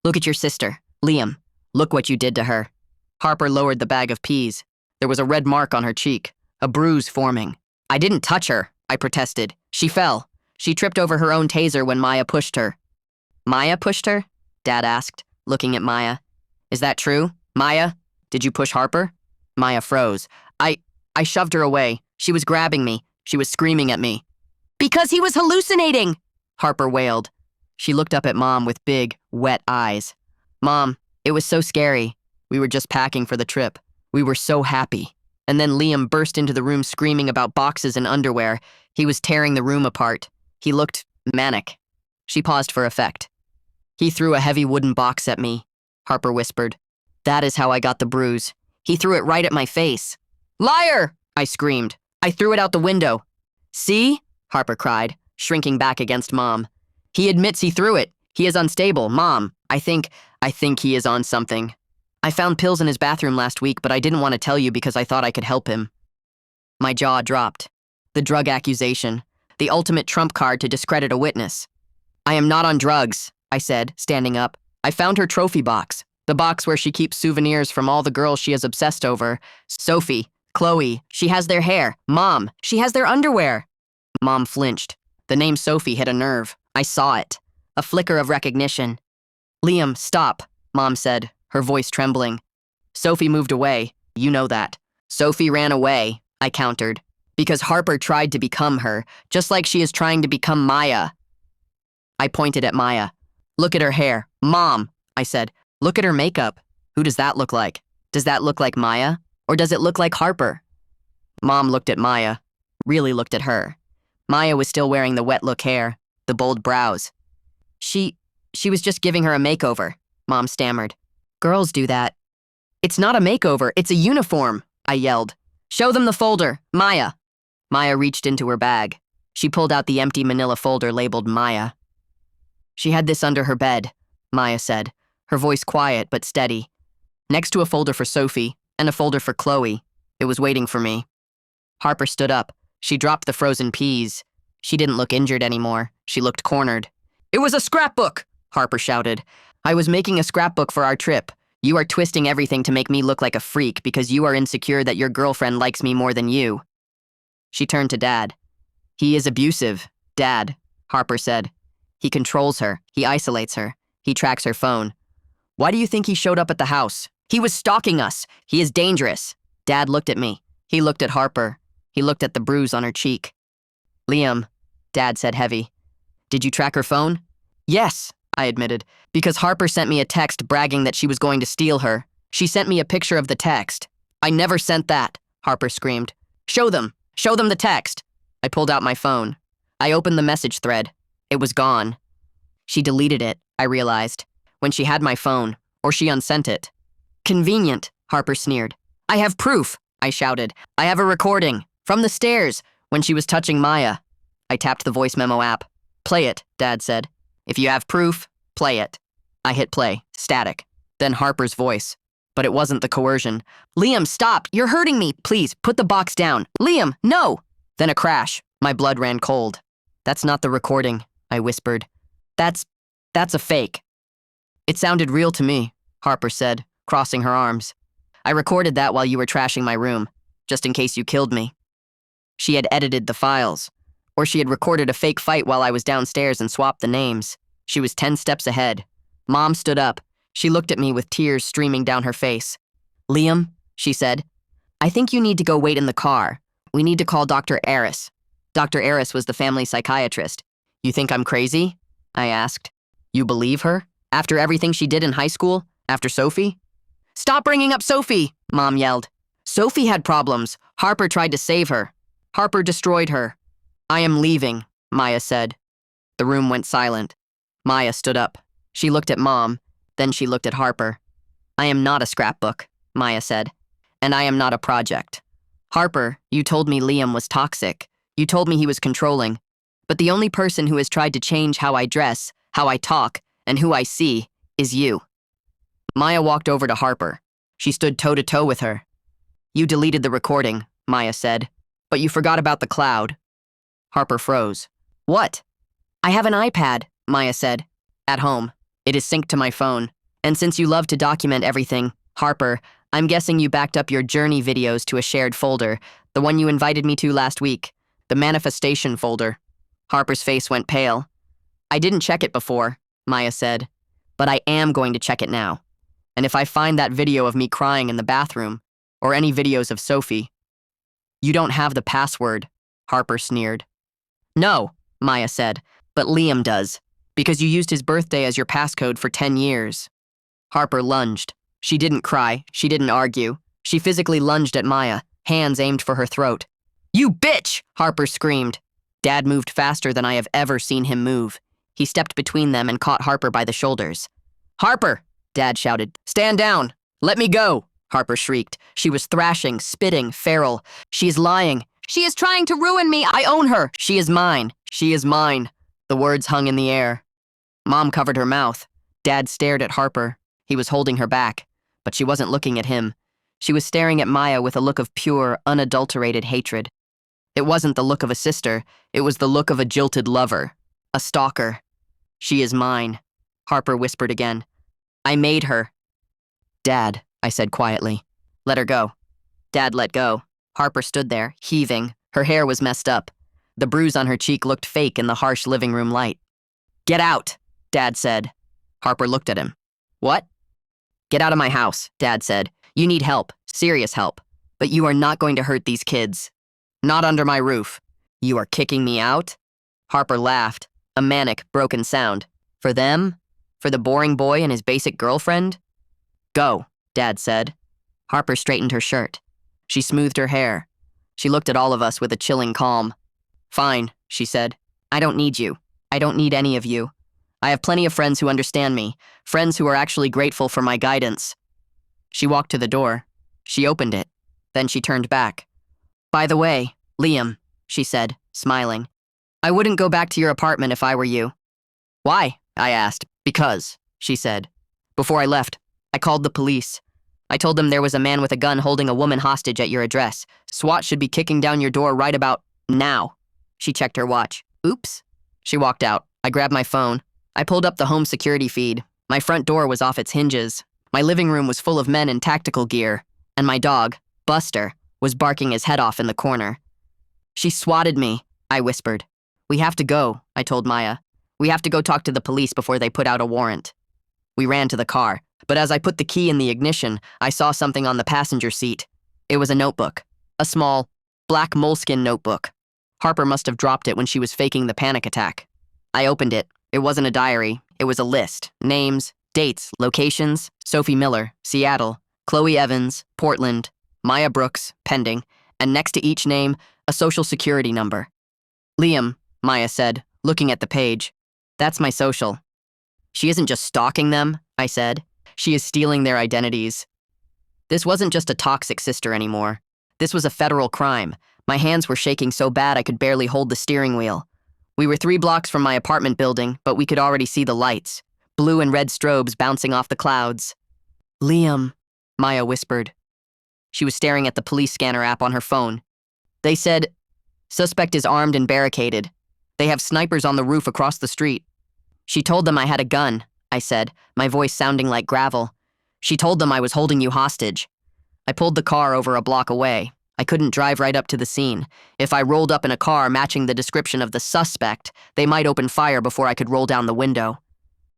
Look at your sister, Liam. Look what you did to her. Harper lowered the bag of peas. There was a red mark on her cheek, a bruise forming. I didn't touch her, I protested. She fell. She tripped over her own taser when Maya pushed her. Maya pushed her? Dad asked, looking at Maya. Is that true? Maya, did you push Harper? Maya froze. I shoved her away. She was grabbing me. She was screaming at me. Because he was hallucinating, Harper wailed. She looked up at Mom with big, wet eyes. Mom, it was so scary. We were just packing for the trip. We were so happy. And then Liam burst into the room screaming about boxes and underwear. He was tearing the room apart. He looked manic. She paused for effect. He threw a heavy wooden box at me, Harper whispered. That is how I got the bruise. He threw it right at my face. Liar! I screamed. I threw it out the window. See? Harper cried, shrinking back against Mom. He admits he threw it. He is unstable, Mom. I think he is on something. I found pills in his bathroom last week, but I didn't want to tell you because I thought I could help him. My jaw dropped. The drug accusation. The ultimate trump card to discredit a witness. I am not on drugs, I said, standing up. I found her trophy box. The box where she keeps souvenirs from all the girls she is obsessed over. Sophie, Chloe, she has their hair. Mom, she has their underwear. Mom flinched. The name Sophie hit a nerve. I saw it. A flicker of recognition. Liam, stop, Mom said, her voice trembling. Sophie moved away. You know that. Sophie ran away, I countered. Because Harper tried to become her, just like she is trying to become Maya. I pointed at Maya. Look at her hair. Mom, I said. Look at her makeup. Who does that look like? Does that look like Maya? Or does it look like Harper? Mom looked at Maya. Really looked at her. Maya was still wearing the wet look hair, the bold brows. She was just giving her a makeover, Mom stammered. Girls do that. It's not a makeover, it's a uniform, I yelled. Show them the folder, Maya. Maya reached into her bag. She pulled out the empty manila folder labeled Maya. She had this under her bed, Maya said, her voice quiet but steady. Next to a folder for Sophie and a folder for Chloe. It was waiting for me. Harper stood up. She dropped the frozen peas. She didn't look injured anymore. She looked cornered. It was a scrapbook, Harper shouted. I was making a scrapbook for our trip. You are twisting everything to make me look like a freak because you are insecure that your girlfriend likes me more than you. She turned to Dad. He is abusive, Dad, Harper said. He controls her. He isolates her. He tracks her phone. Why do you think he showed up at the house? He was stalking us. He is dangerous. Dad looked at me. He looked at Harper. He looked at the bruise on her cheek. Liam, Dad said heavy. Did you track her phone? Yes, I admitted, because Harper sent me a text bragging that she was going to steal her. She sent me a picture of the text. I never sent that, Harper screamed. Show them the text. I pulled out my phone. I opened the message thread. It was gone. She deleted it, I realized, when she had my phone, or she unsent it. Convenient, Harper sneered. I have proof, I shouted. I have a recording, from the stairs, when she was touching Maya. I tapped the voice memo app. Play it, Dad said. If you have proof, play it. I hit play, static. Then Harper's voice. But it wasn't the coercion. Liam, stop! You're hurting me! Please, put the box down! Liam, no! Then a crash. My blood ran cold. That's not the recording, I whispered. That's a fake. It sounded real to me, Harper said, crossing her arms. I recorded that while you were trashing my room, just in case you killed me. She had edited the files. Or she had recorded a fake fight while I was downstairs and swapped the names. She was 10 steps ahead. Mom stood up. She looked at me with tears streaming down her face. Liam, she said, I think you need to go wait in the car. We need to call Dr. Aris. Dr. Aris was the family psychiatrist. You think I'm crazy? I asked. You believe her? After everything she did in high school? After Sophie? Stop bringing up Sophie, Mom yelled. Sophie had problems. Harper tried to save her. Harper destroyed her. I am leaving, Maya said. The room went silent. Maya stood up. She looked at Mom, then she looked at Harper. I am not a scrapbook, Maya said. And I am not a project. Harper, you told me Liam was toxic. You told me he was controlling. But the only person who has tried to change how I dress, how I talk, and who I see is you. Maya walked over to Harper. She stood toe-to-toe with her. You deleted the recording, Maya said. But you forgot about the cloud. Harper froze. What? I have an iPad, Maya said. At home. It is synced to my phone. And since you love to document everything, Harper, I'm guessing you backed up your journey videos to a shared folder, the one you invited me to last week, the manifestation folder. Harper's face went pale. I didn't check it before, Maya said, but I am going to check it now. And if I find that video of me crying in the bathroom, or any videos of Sophie. You don't have the password, Harper sneered. No, Maya said, but Liam does, because you used his birthday as your passcode for 10 years. Harper lunged. She didn't cry. She didn't argue. She physically lunged at Maya, hands aimed for her throat. You bitch! Harper screamed. Dad moved faster than I have ever seen him move. He stepped between them and caught Harper by the shoulders. Harper! Dad shouted. Stand down! Let me go! Harper shrieked. She was thrashing, spitting, feral. She is lying. She is trying to ruin me. I own her. She is mine. She is mine. The words hung in the air. Mom covered her mouth. Dad stared at Harper. He was holding her back, but she wasn't looking at him. She was staring at Maya with a look of pure, unadulterated hatred. It wasn't the look of a sister. It was the look of a jilted lover. A stalker. She is mine, Harper whispered again. I made her. Dad, I said quietly. Let her go. Dad let go. Harper stood there, heaving. Her hair was messed up. The bruise on her cheek looked fake in the harsh living room light. Get out, Dad said. Harper looked at him. What? Get out of my house, Dad said. You need help, serious help. But you are not going to hurt these kids. Not under my roof. You are kicking me out? Harper laughed, a manic, broken sound. For them? For the boring boy and his basic girlfriend? Go, Dad said. Harper straightened her shirt. She smoothed her hair. She looked at all of us with a chilling calm. Fine, she said. I don't need you. I don't need any of you. I have plenty of friends who understand me, friends who are actually grateful for my guidance. She walked to the door. She opened it. Then she turned back. By the way, Liam, she said, smiling, I wouldn't go back to your apartment if I were you. Why? I asked. Because, she said. Before I left, I called the police. I told them there was a man with a gun holding a woman hostage at your address. SWAT should be kicking down your door right about now. She checked her watch. Oops. She walked out. I grabbed my phone. I pulled up the home security feed. My front door was off its hinges. My living room was full of men in tactical gear. And my dog, Buster, was barking his head off in the corner. She swatted me, I whispered. We have to go, I told Maya. We have to go talk to the police before they put out a warrant. We ran to the car, but as I put the key in the ignition, I saw something on the passenger seat. It was a notebook. A small, black moleskin notebook. Harper must have dropped it when she was faking the panic attack. I opened it. It wasn't a diary. It was a list. Names, dates, locations, Sophie Miller, Seattle, Chloe Evans, Portland, Maya Brooks, pending, and next to each name, a social security number. Liam, Maya said, looking at the page. That's my social. She isn't just stalking them, I said. She is stealing their identities. This wasn't just a toxic sister anymore. This was a federal crime. My hands were shaking so bad I could barely hold the steering wheel. We were 3 blocks from my apartment building, but we could already see the lights, blue and red strobes bouncing off the clouds. Liam, Maya whispered. She was staring at the police scanner app on her phone. They said, suspect is armed and barricaded. They have snipers on the roof across the street. She told them I had a gun, I said, my voice sounding like gravel. She told them I was holding you hostage. I pulled the car over a block away. I couldn't drive right up to the scene. If I rolled up in a car matching the description of the suspect, they might open fire before I could roll down the window.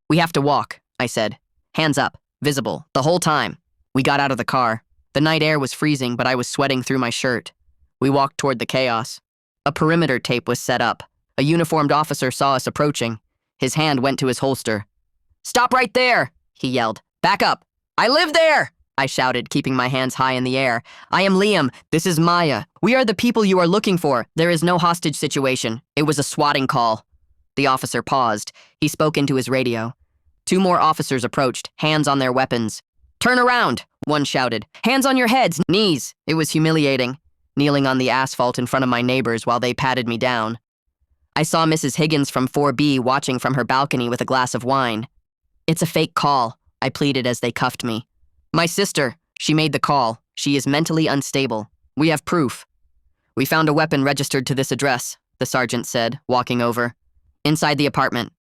We have to walk, I said. Hands up, visible, the whole time. We got out of the car. The night air was freezing, but I was sweating through my shirt. We walked toward the chaos. A perimeter tape was set up. A uniformed officer saw us approaching. His hand went to his holster. Stop right there, he yelled. Back up. I live there, I shouted, keeping my hands high in the air. I am Liam. This is Maya. We are the people you are looking for. There is no hostage situation. It was a swatting call. The officer paused. He spoke into his radio. 2 more officers approached, hands on their weapons. Turn around, one shouted. Hands on your heads, knees. It was humiliating, kneeling on the asphalt in front of my neighbors while they patted me down. I saw Mrs. Higgins from 4B watching from her balcony with a glass of wine. It's a fake call, I pleaded as they cuffed me. My sister, she made the call. She is mentally unstable. We have proof. We found a weapon registered to this address, the sergeant said, walking over. Inside the apartment.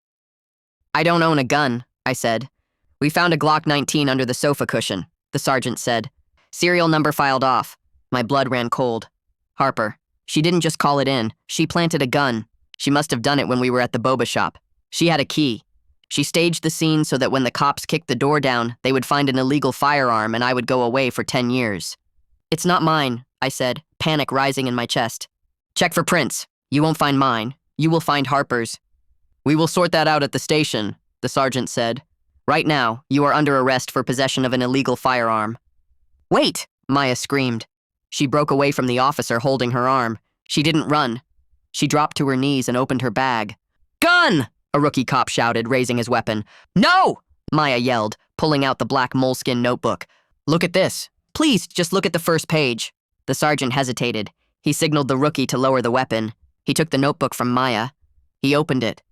I don't own a gun, I said. We found a Glock 19 under the sofa cushion, the sergeant said. Serial number filed off. My blood ran cold. Harper. She didn't just call it in. She planted a gun. She must have done it when we were at the boba shop. She had a key. She staged the scene so that when the cops kicked the door down, they would find an illegal firearm and I would go away for 10 years. It's not mine, I said, panic rising in my chest. Check for prints. You won't find mine. You will find Harper's. We will sort that out at the station, the sergeant said. Right now, you are under arrest for possession of an illegal firearm. Wait, Maya screamed. She broke away from the officer holding her arm. She didn't run. She dropped to her knees and opened her bag. Gun! A rookie cop shouted, raising his weapon. No! Maya yelled, pulling out the black moleskin notebook. Look at this. Please, just look at the first page. The sergeant hesitated. He signaled the rookie to lower the weapon. He took the notebook from Maya. He opened it.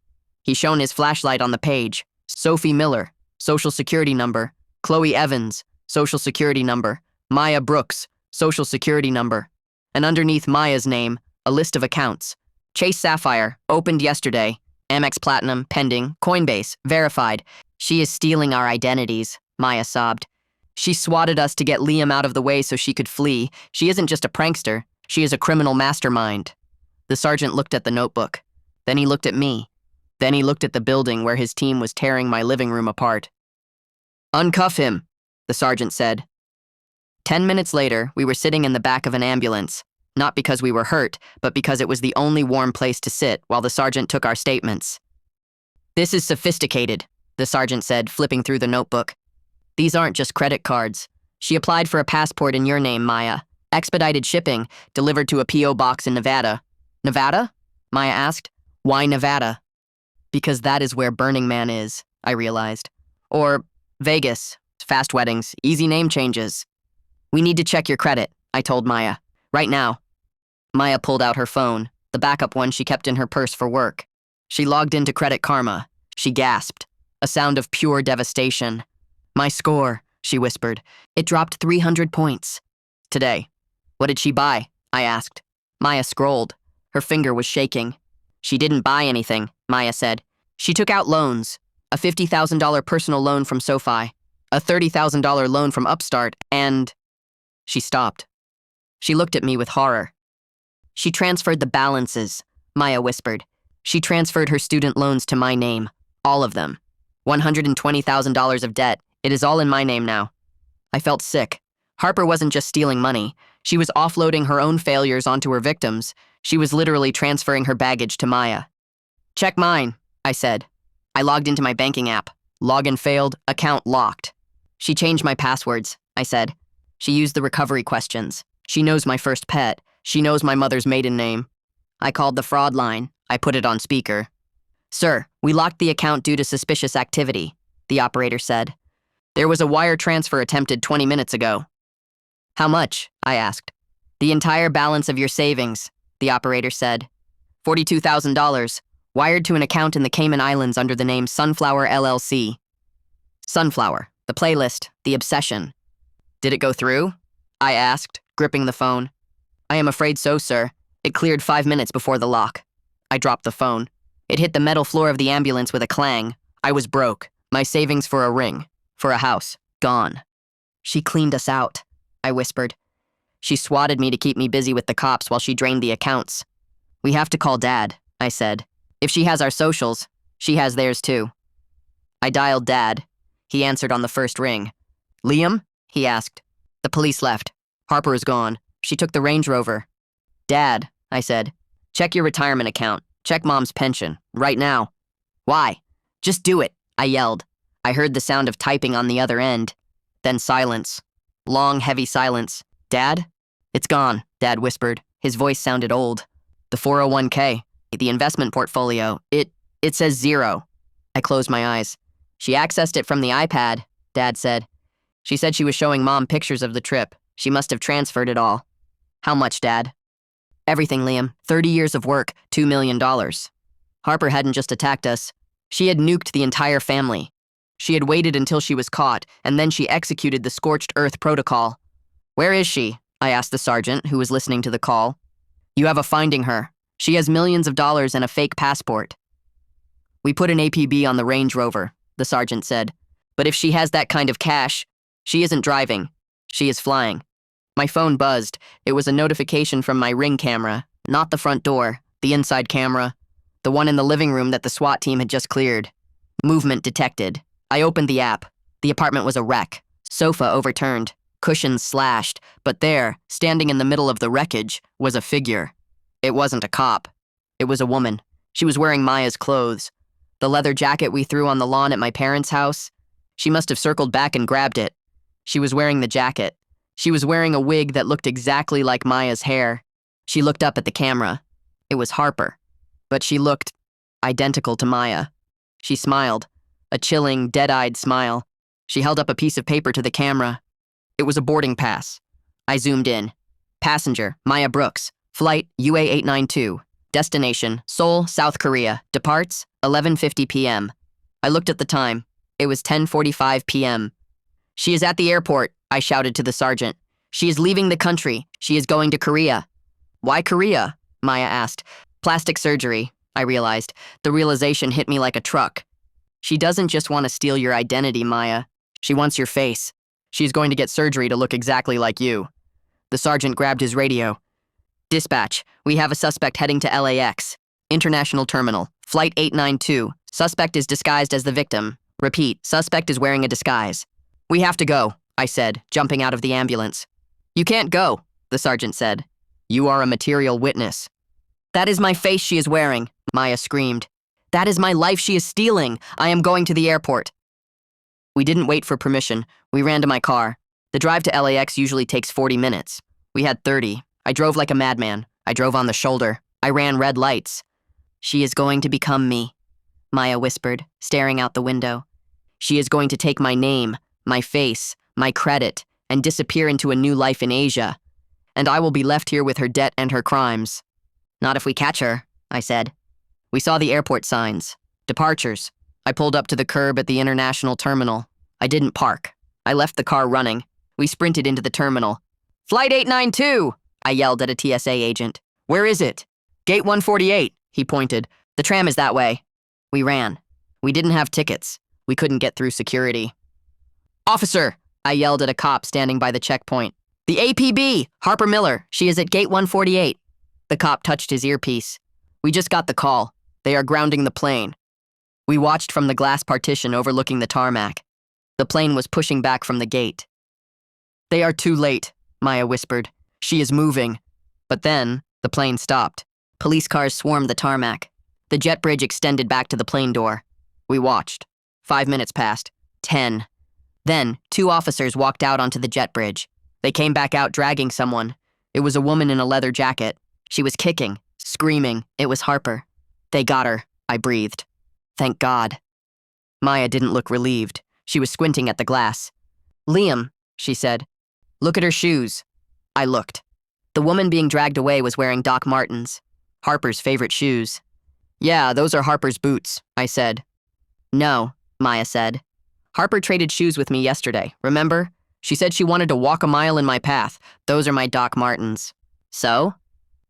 He shone his flashlight on the page. Sophie Miller, social security number. Chloe Evans, social security number. Maya Brooks, social security number. And underneath Maya's name, a list of accounts. Chase Sapphire, opened yesterday. Amex Platinum, pending. Coinbase, verified. She is stealing our identities, Maya sobbed. She swatted us to get Liam out of the way so she could flee. She isn't just a prankster. She is a criminal mastermind. The sergeant looked at the notebook. Then he looked at me. Then he looked at the building where his team was tearing my living room apart. Uncuff him, the sergeant said. 10 minutes later, we were sitting in the back of an ambulance, not because we were hurt, but because it was the only warm place to sit while the sergeant took our statements. "This is sophisticated," the sergeant said, flipping through the notebook. "These aren't just credit cards. She applied for a passport in your name, Maya. Expedited shipping, delivered to a P.O. box in Nevada." "Nevada?" Maya asked. "Why Nevada?" "Because that is where Burning Man is," I realized. "Or Vegas. Fast weddings, easy name changes." "We need to check your credit," I told Maya. "Right now." Maya pulled out her phone, the backup one she kept in her purse for work. She logged into Credit Karma. She gasped, a sound of pure devastation. "My score," she whispered. "It dropped 300 points. Today." "What did she buy?" I asked. Maya scrolled. Her finger was shaking. "She didn't buy anything," Maya said. "She took out loans. A $50,000 personal loan from SoFi, a $30,000 loan from Upstart, and..." She stopped. She looked at me with horror. "She transferred the balances," Maya whispered. "She transferred her student loans to my name. All of them. $120,000 of debt. It is all in my name now." I felt sick. Harper wasn't just stealing money. She was offloading her own failures onto her victims. She was literally transferring her baggage to Maya. "Check mine," I said. I logged into my banking app. Login failed, account locked. "She changed my passwords," I said. "She used the recovery questions. She knows my first pet. She knows my mother's maiden name." I called the fraud line. I put it on speaker. "Sir, we locked the account due to suspicious activity," the operator said. "There was a wire transfer attempted 20 minutes ago." "How much?" I asked. "The entire balance of your savings," the operator said. $42,000, wired to an account in the Cayman Islands under the name Sunflower LLC. Sunflower, the playlist, the obsession. "Did it go through?" I asked, gripping the phone. "I am afraid so, sir. It cleared 5 minutes before the lock." I dropped the phone. It hit the metal floor of the ambulance with a clang. I was broke. My savings for a ring, for a house, gone. "She cleaned us out," I whispered. "She swatted me to keep me busy with the cops while she drained the accounts." "We have to call Dad," I said. "If she has our socials, she has theirs too." I dialed Dad. He answered on the first ring. "Liam?" he asked. "The police left. Harper is gone. She took the Range Rover." "Dad," I said, "check your retirement account. Check Mom's pension. Right now." "Why?" "Just do it," I yelled. I heard the sound of typing on the other end. Then silence. Long, heavy silence. "Dad?" "It's gone," Dad whispered. His voice sounded old. "The 401k, the investment portfolio, it says 0. I closed my eyes. "She accessed it from the iPad," Dad said. "She said she was showing Mom pictures of the trip. She must have transferred it all." "How much, Dad?" "Everything, Liam. 30 years of work, $2 million. Harper hadn't just attacked us. She had nuked the entire family. She had waited until she was caught, and then she executed the scorched earth protocol." "Where is she?" I asked the sergeant, who was listening to the call. "You have a finding her. She has millions of dollars and a fake passport." "We put an APB on the Range Rover," the sergeant said. "But if she has that kind of cash, she isn't driving. She is flying." My phone buzzed. It was a notification from my Ring camera, not the front door, the inside camera, the one in the living room that the SWAT team had just cleared. Movement detected. I opened the app. The apartment was a wreck. Sofa overturned. Cushions slashed. But there, standing in the middle of the wreckage, was a figure. It wasn't a cop. It was a woman. She was wearing Maya's clothes. The leather jacket we threw on the lawn at my parents' house. She must have circled back and grabbed it. She was wearing the jacket. She was wearing a wig that looked exactly like Maya's hair. She looked up at the camera. It was Harper. But she looked identical to Maya. She smiled. A chilling, dead-eyed smile. She held up a piece of paper to the camera. It was a boarding pass. I zoomed in. Passenger, Maya Brooks. Flight UA892. Destination, Seoul, South Korea. Departs, 11:50 p.m. I looked at the time. It was 10:45 p.m. "She is at the airport," I shouted to the sergeant. "She is leaving the country. She is going to Korea." "Why Korea?" Maya asked. "Plastic surgery," I realized. The realization hit me like a truck. "She doesn't just want to steal your identity, Maya. She wants your face. She's going to get surgery to look exactly like you." The sergeant grabbed his radio. "Dispatch, we have a suspect heading to LAX. International Terminal. Flight 892. Suspect is disguised as the victim. Repeat, suspect is wearing a disguise." "We have to go," I said, jumping out of the ambulance. You can't go, the sergeant said. You are a material witness. That is my face she is wearing, Maya screamed. That is my life she is stealing. I am going to the airport. We didn't wait for permission. We ran to my car. The drive to LAX usually takes 40 minutes. We had 30. I drove like a madman. I drove on the shoulder. I ran red lights. She is going to become me, Maya whispered, staring out the window. She is going to take my name, my face, my credit, and disappear into a new life in Asia. And I will be left here with her debt and her crimes. Not if we catch her, I said. We saw the airport signs. Departures. I pulled up to the curb at the international terminal. I didn't park. I left the car running. We sprinted into the terminal. Flight 892, I yelled at a TSA agent. Where is it? Gate 148, he pointed. The tram is that way. We ran. We didn't have tickets. We couldn't get through security. Officer, I yelled at a cop standing by the checkpoint. The APB, Harper Miller. She is at gate 148. The cop touched his earpiece. We just got the call. They are grounding the plane. We watched from the glass partition overlooking the tarmac. The plane was pushing back from the gate. They are too late, Maya whispered. She is moving. But then, the plane stopped. Police cars swarmed the tarmac. The jet bridge extended back to the plane door. We watched. 5 minutes passed. 10. Then, 2 officers walked out onto the jet bridge. They came back out dragging someone. It was a woman in a leather jacket. She was kicking, screaming. It was Harper. They got her, I breathed. Thank God. Maya didn't look relieved. She was squinting at the glass. Liam, she said. Look at her shoes. I looked. The woman being dragged away was wearing Doc Martens, Harper's favorite shoes. Yeah, those are Harper's boots, I said. No, Maya said. Harper traded shoes with me yesterday, remember? She said she wanted to walk a mile in my path. Those are my Doc Martens. So?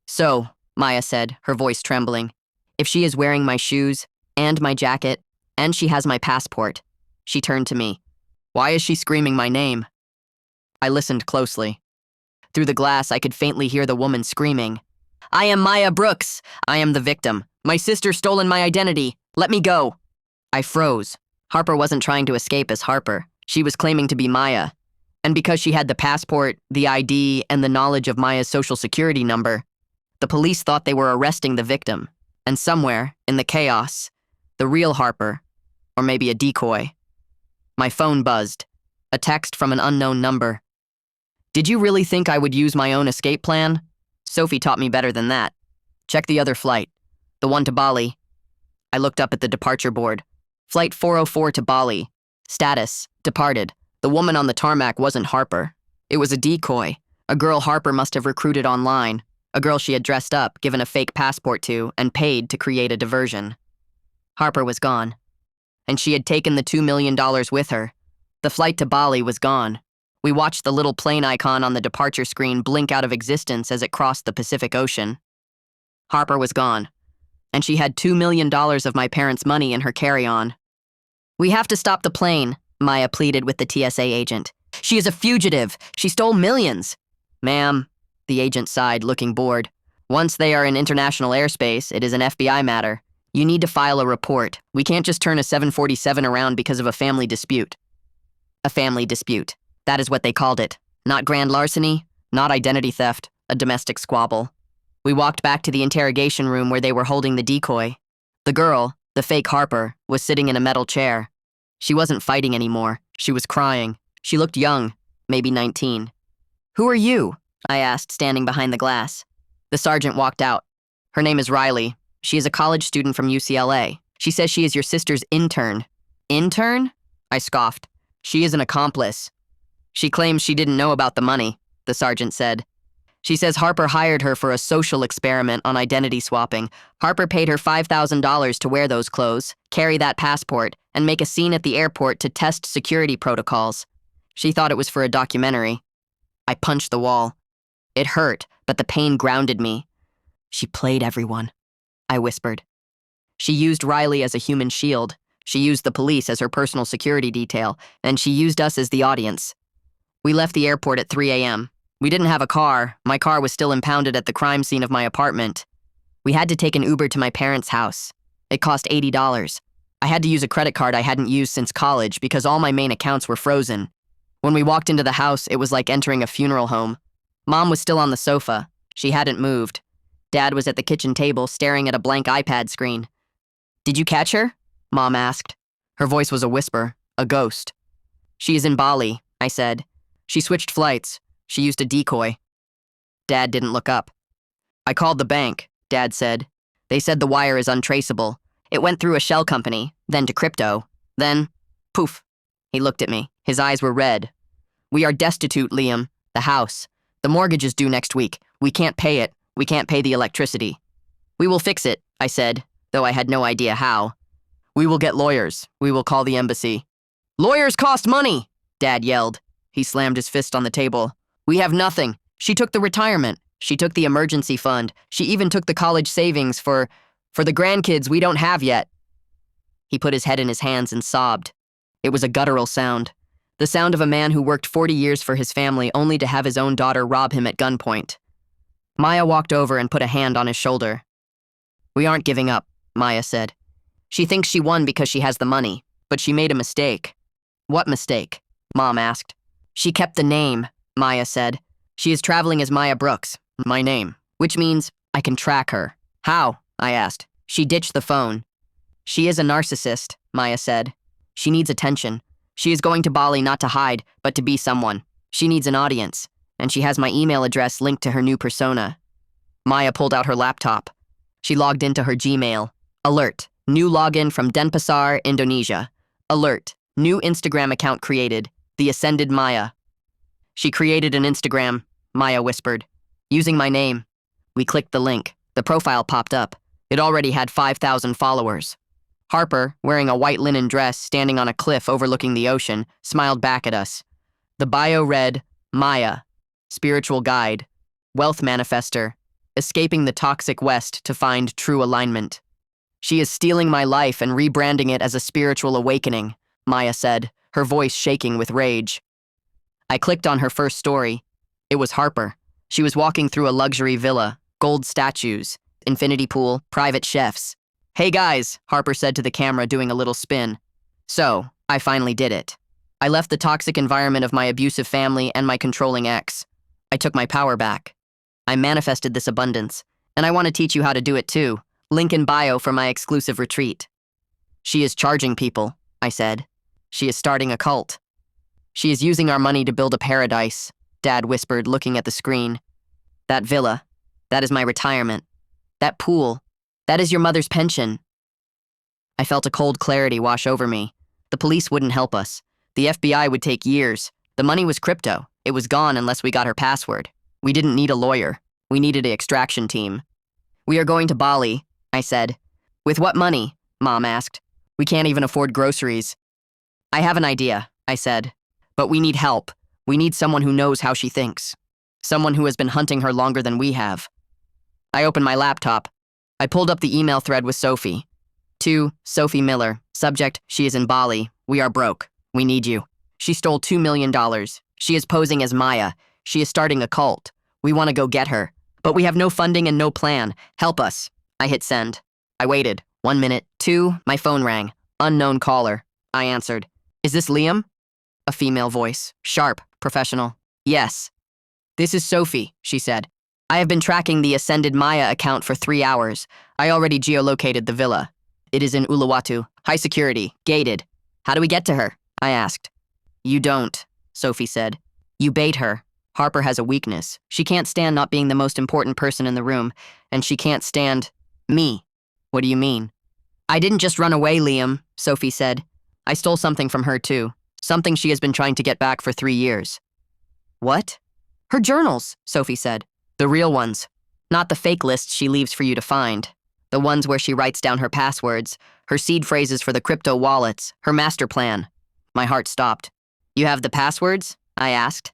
So, Maya said, her voice trembling. If she is wearing my shoes, and my jacket, and she has my passport. She turned to me. Why is she screaming my name? I listened closely. Through the glass, I could faintly hear the woman screaming. I am Maya Brooks. I am the victim. My sister stolen my identity. Let me go. I froze. Harper wasn't trying to escape as Harper. She was claiming to be Maya. And because she had the passport, the ID, and the knowledge of Maya's social security number, the police thought they were arresting the victim. And somewhere, in the chaos, the real Harper, or maybe a decoy. My phone buzzed. A text from an unknown number. Did you really think I would use my own escape plan? Sophie taught me better than that. Check the other flight. The one to Bali. I looked up at the departure board. Flight 404 to Bali. Status, departed. The woman on the tarmac wasn't Harper. It was a decoy. A girl Harper must have recruited online. A girl she had dressed up, given a fake passport to, and paid to create a diversion. Harper was gone. And she had taken the $2 million with her. The flight to Bali was gone. We watched the little plane icon on the departure screen blink out of existence as it crossed the Pacific Ocean. Harper was gone. And she had $2 million of my parents' money in her carry-on. We have to stop the plane, Maya pleaded with the TSA agent. She is a fugitive. She stole millions. Ma'am, the agent sighed, looking bored. Once they are in international airspace, it is an FBI matter. You need to file a report. We can't just turn a 747 around because of a family dispute. A family dispute. That is what they called it. Not grand larceny, not identity theft, a domestic squabble. We walked back to the interrogation room where they were holding the decoy. The girl, the fake Harper, was sitting in a metal chair. She wasn't fighting anymore. She was crying. She looked young, maybe 19. Who are you? I asked, standing behind the glass. The sergeant walked out. Her name is Riley. She is a college student from UCLA. She says she is your sister's intern. Intern? I scoffed. She is an accomplice. She claims she didn't know about the money, the sergeant said. She says Harper hired her for a social experiment on identity swapping. Harper paid her $5,000 to wear those clothes, carry that passport, and make a scene at the airport to test security protocols. She thought it was for a documentary. I punched the wall. It hurt, but the pain grounded me. She played everyone, I whispered. She used Riley as a human shield. She used the police as her personal security detail, and she used us as the audience. We left the airport at 3 a.m. We didn't have a car. My car was still impounded at the crime scene of my apartment. We had to take an Uber to my parents' house. It cost $80. I had to use a credit card I hadn't used since college because all my main accounts were frozen. When we walked into the house, it was like entering a funeral home. Mom was still on the sofa. She hadn't moved. Dad was at the kitchen table staring at a blank iPad screen. "Did you catch her?" Mom asked. Her voice was a whisper, a ghost. "She is in Bali," I said. "She switched flights. She used a decoy." Dad didn't look up. "I called the bank," Dad said. "They said the wire is untraceable. It went through a shell company, then to crypto. Then, poof." He looked at me. His eyes were red. "We are destitute, Liam. The house. The mortgage is due next week. We can't pay it. We can't pay the electricity." "We will fix it," I said, though I had no idea how. "We will get lawyers. We will call the embassy." "Lawyers cost money," Dad yelled. He slammed his fist on the table. "We have nothing. She took the retirement. She took the emergency fund. She even took the college savings for the grandkids we don't have yet." He put his head in his hands and sobbed. It was a guttural sound. The sound of a man who worked 40 years for his family only to have his own daughter rob him at gunpoint. Maya walked over and put a hand on his shoulder. "We aren't giving up," Maya said. "She thinks she won because she has the money, but she made a mistake." "What mistake?" Mom asked. "She kept the name," Maya said. "She is traveling as Maya Brooks, my name, which means I can track her." "How?" I asked. "She ditched the phone." "She is a narcissist," Maya said. "She needs attention. She is going to Bali not to hide, but to be someone. She needs an audience, and she has my email address linked to her new persona." Maya pulled out her laptop. She logged into her Gmail. Alert. New login from Denpasar, Indonesia. Alert. New Instagram account created. The Ascended Maya. "She created an Instagram," Maya whispered, "using my name." We clicked the link. The profile popped up. It already had 5,000 followers. Harper, wearing a white linen dress standing on a cliff overlooking the ocean, smiled back at us. The bio read, "Maya, spiritual guide, wealth manifester, escaping the toxic West to find true alignment. She is stealing my life and rebranding it as a spiritual awakening," Maya said, her voice shaking with rage. I clicked on her first story. It was Harper. She was walking through a luxury villa, gold statues, infinity pool, private chefs. "Hey guys," Harper said to the camera, doing a little spin. "So, I finally did it. I left the toxic environment of my abusive family and my controlling ex. I took my power back. I manifested this abundance, and I want to teach you how to do it too. Link in bio for my exclusive retreat." "She is charging people," I said. "She is starting a cult." "She is using our money to build a paradise," Dad whispered, looking at the screen. "That villa, that is my retirement. That pool, that is your mother's pension." I felt a cold clarity wash over me. The police wouldn't help us. The FBI would take years. The money was crypto. It was gone unless we got her password. We didn't need a lawyer. We needed an extraction team. "We are going to Bali," I said. "With what money?" Mom asked. "We can't even afford groceries." "I have an idea," I said. "But we need help. We need someone who knows how she thinks. Someone who has been hunting her longer than we have." I opened my laptop. I pulled up the email thread with Sophie. To Sophie Miller. Subject, "She is in Bali. We are broke. We need you. She stole $2 million. She is posing as Maya. She is starting a cult. We want to go get her. But we have no funding and no plan. Help us." I hit send. I waited. 1 minute. 2, my phone rang. Unknown caller. I answered. "Is this Liam?" A female voice. Sharp, professional. "Yes." "This is Sophie," she said. "I have been tracking the Ascended Maya account for 3 hours. I already geolocated the villa. It is in Uluwatu. High security. Gated. How do we get to her?" I asked. "You don't," Sophie said. "You bait her. Harper has a weakness. She can't stand not being the most important person in the room, and she can't stand me." "What do you mean?" "I didn't just run away, Liam," Sophie said. "I stole something from her too. Something she has been trying to get back for 3 years." "What?" "Her journals," Sophie said. "The real ones. Not the fake lists she leaves for you to find. The ones where she writes down her passwords, her seed phrases for the crypto wallets, her master plan." My heart stopped. "You have the passwords?" I asked.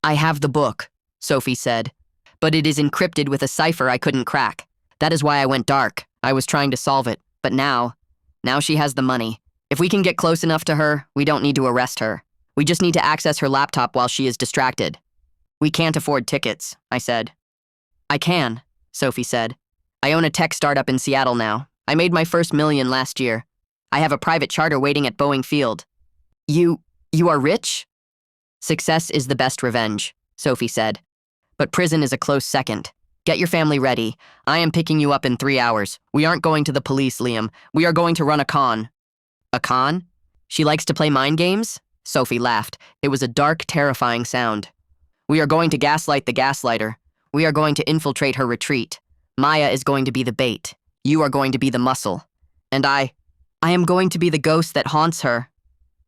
"I have the book," Sophie said. "But it is encrypted with a cipher I couldn't crack. That is why I went dark. I was trying to solve it. But now she has the money. If we can get close enough to her, we don't need to arrest her. We just need to access her laptop while she is distracted." "We can't afford tickets," I said. "I can," Sophie said. "I own a tech startup in Seattle now. I made my first $1 million last year. I have a private charter waiting at Boeing Field." You are rich?" "Success is the best revenge," Sophie said. But prison is a close second. Get your family ready. I am picking you up in 3 hours. We aren't going to the police, Liam. We are going to run a con. A con? She likes to play mind games? Sophie laughed. It was a dark, terrifying sound. We are going to gaslight the gaslighter. We are going to infiltrate her retreat. Maya is going to be the bait. You are going to be the muscle. And I am going to be the ghost that haunts her.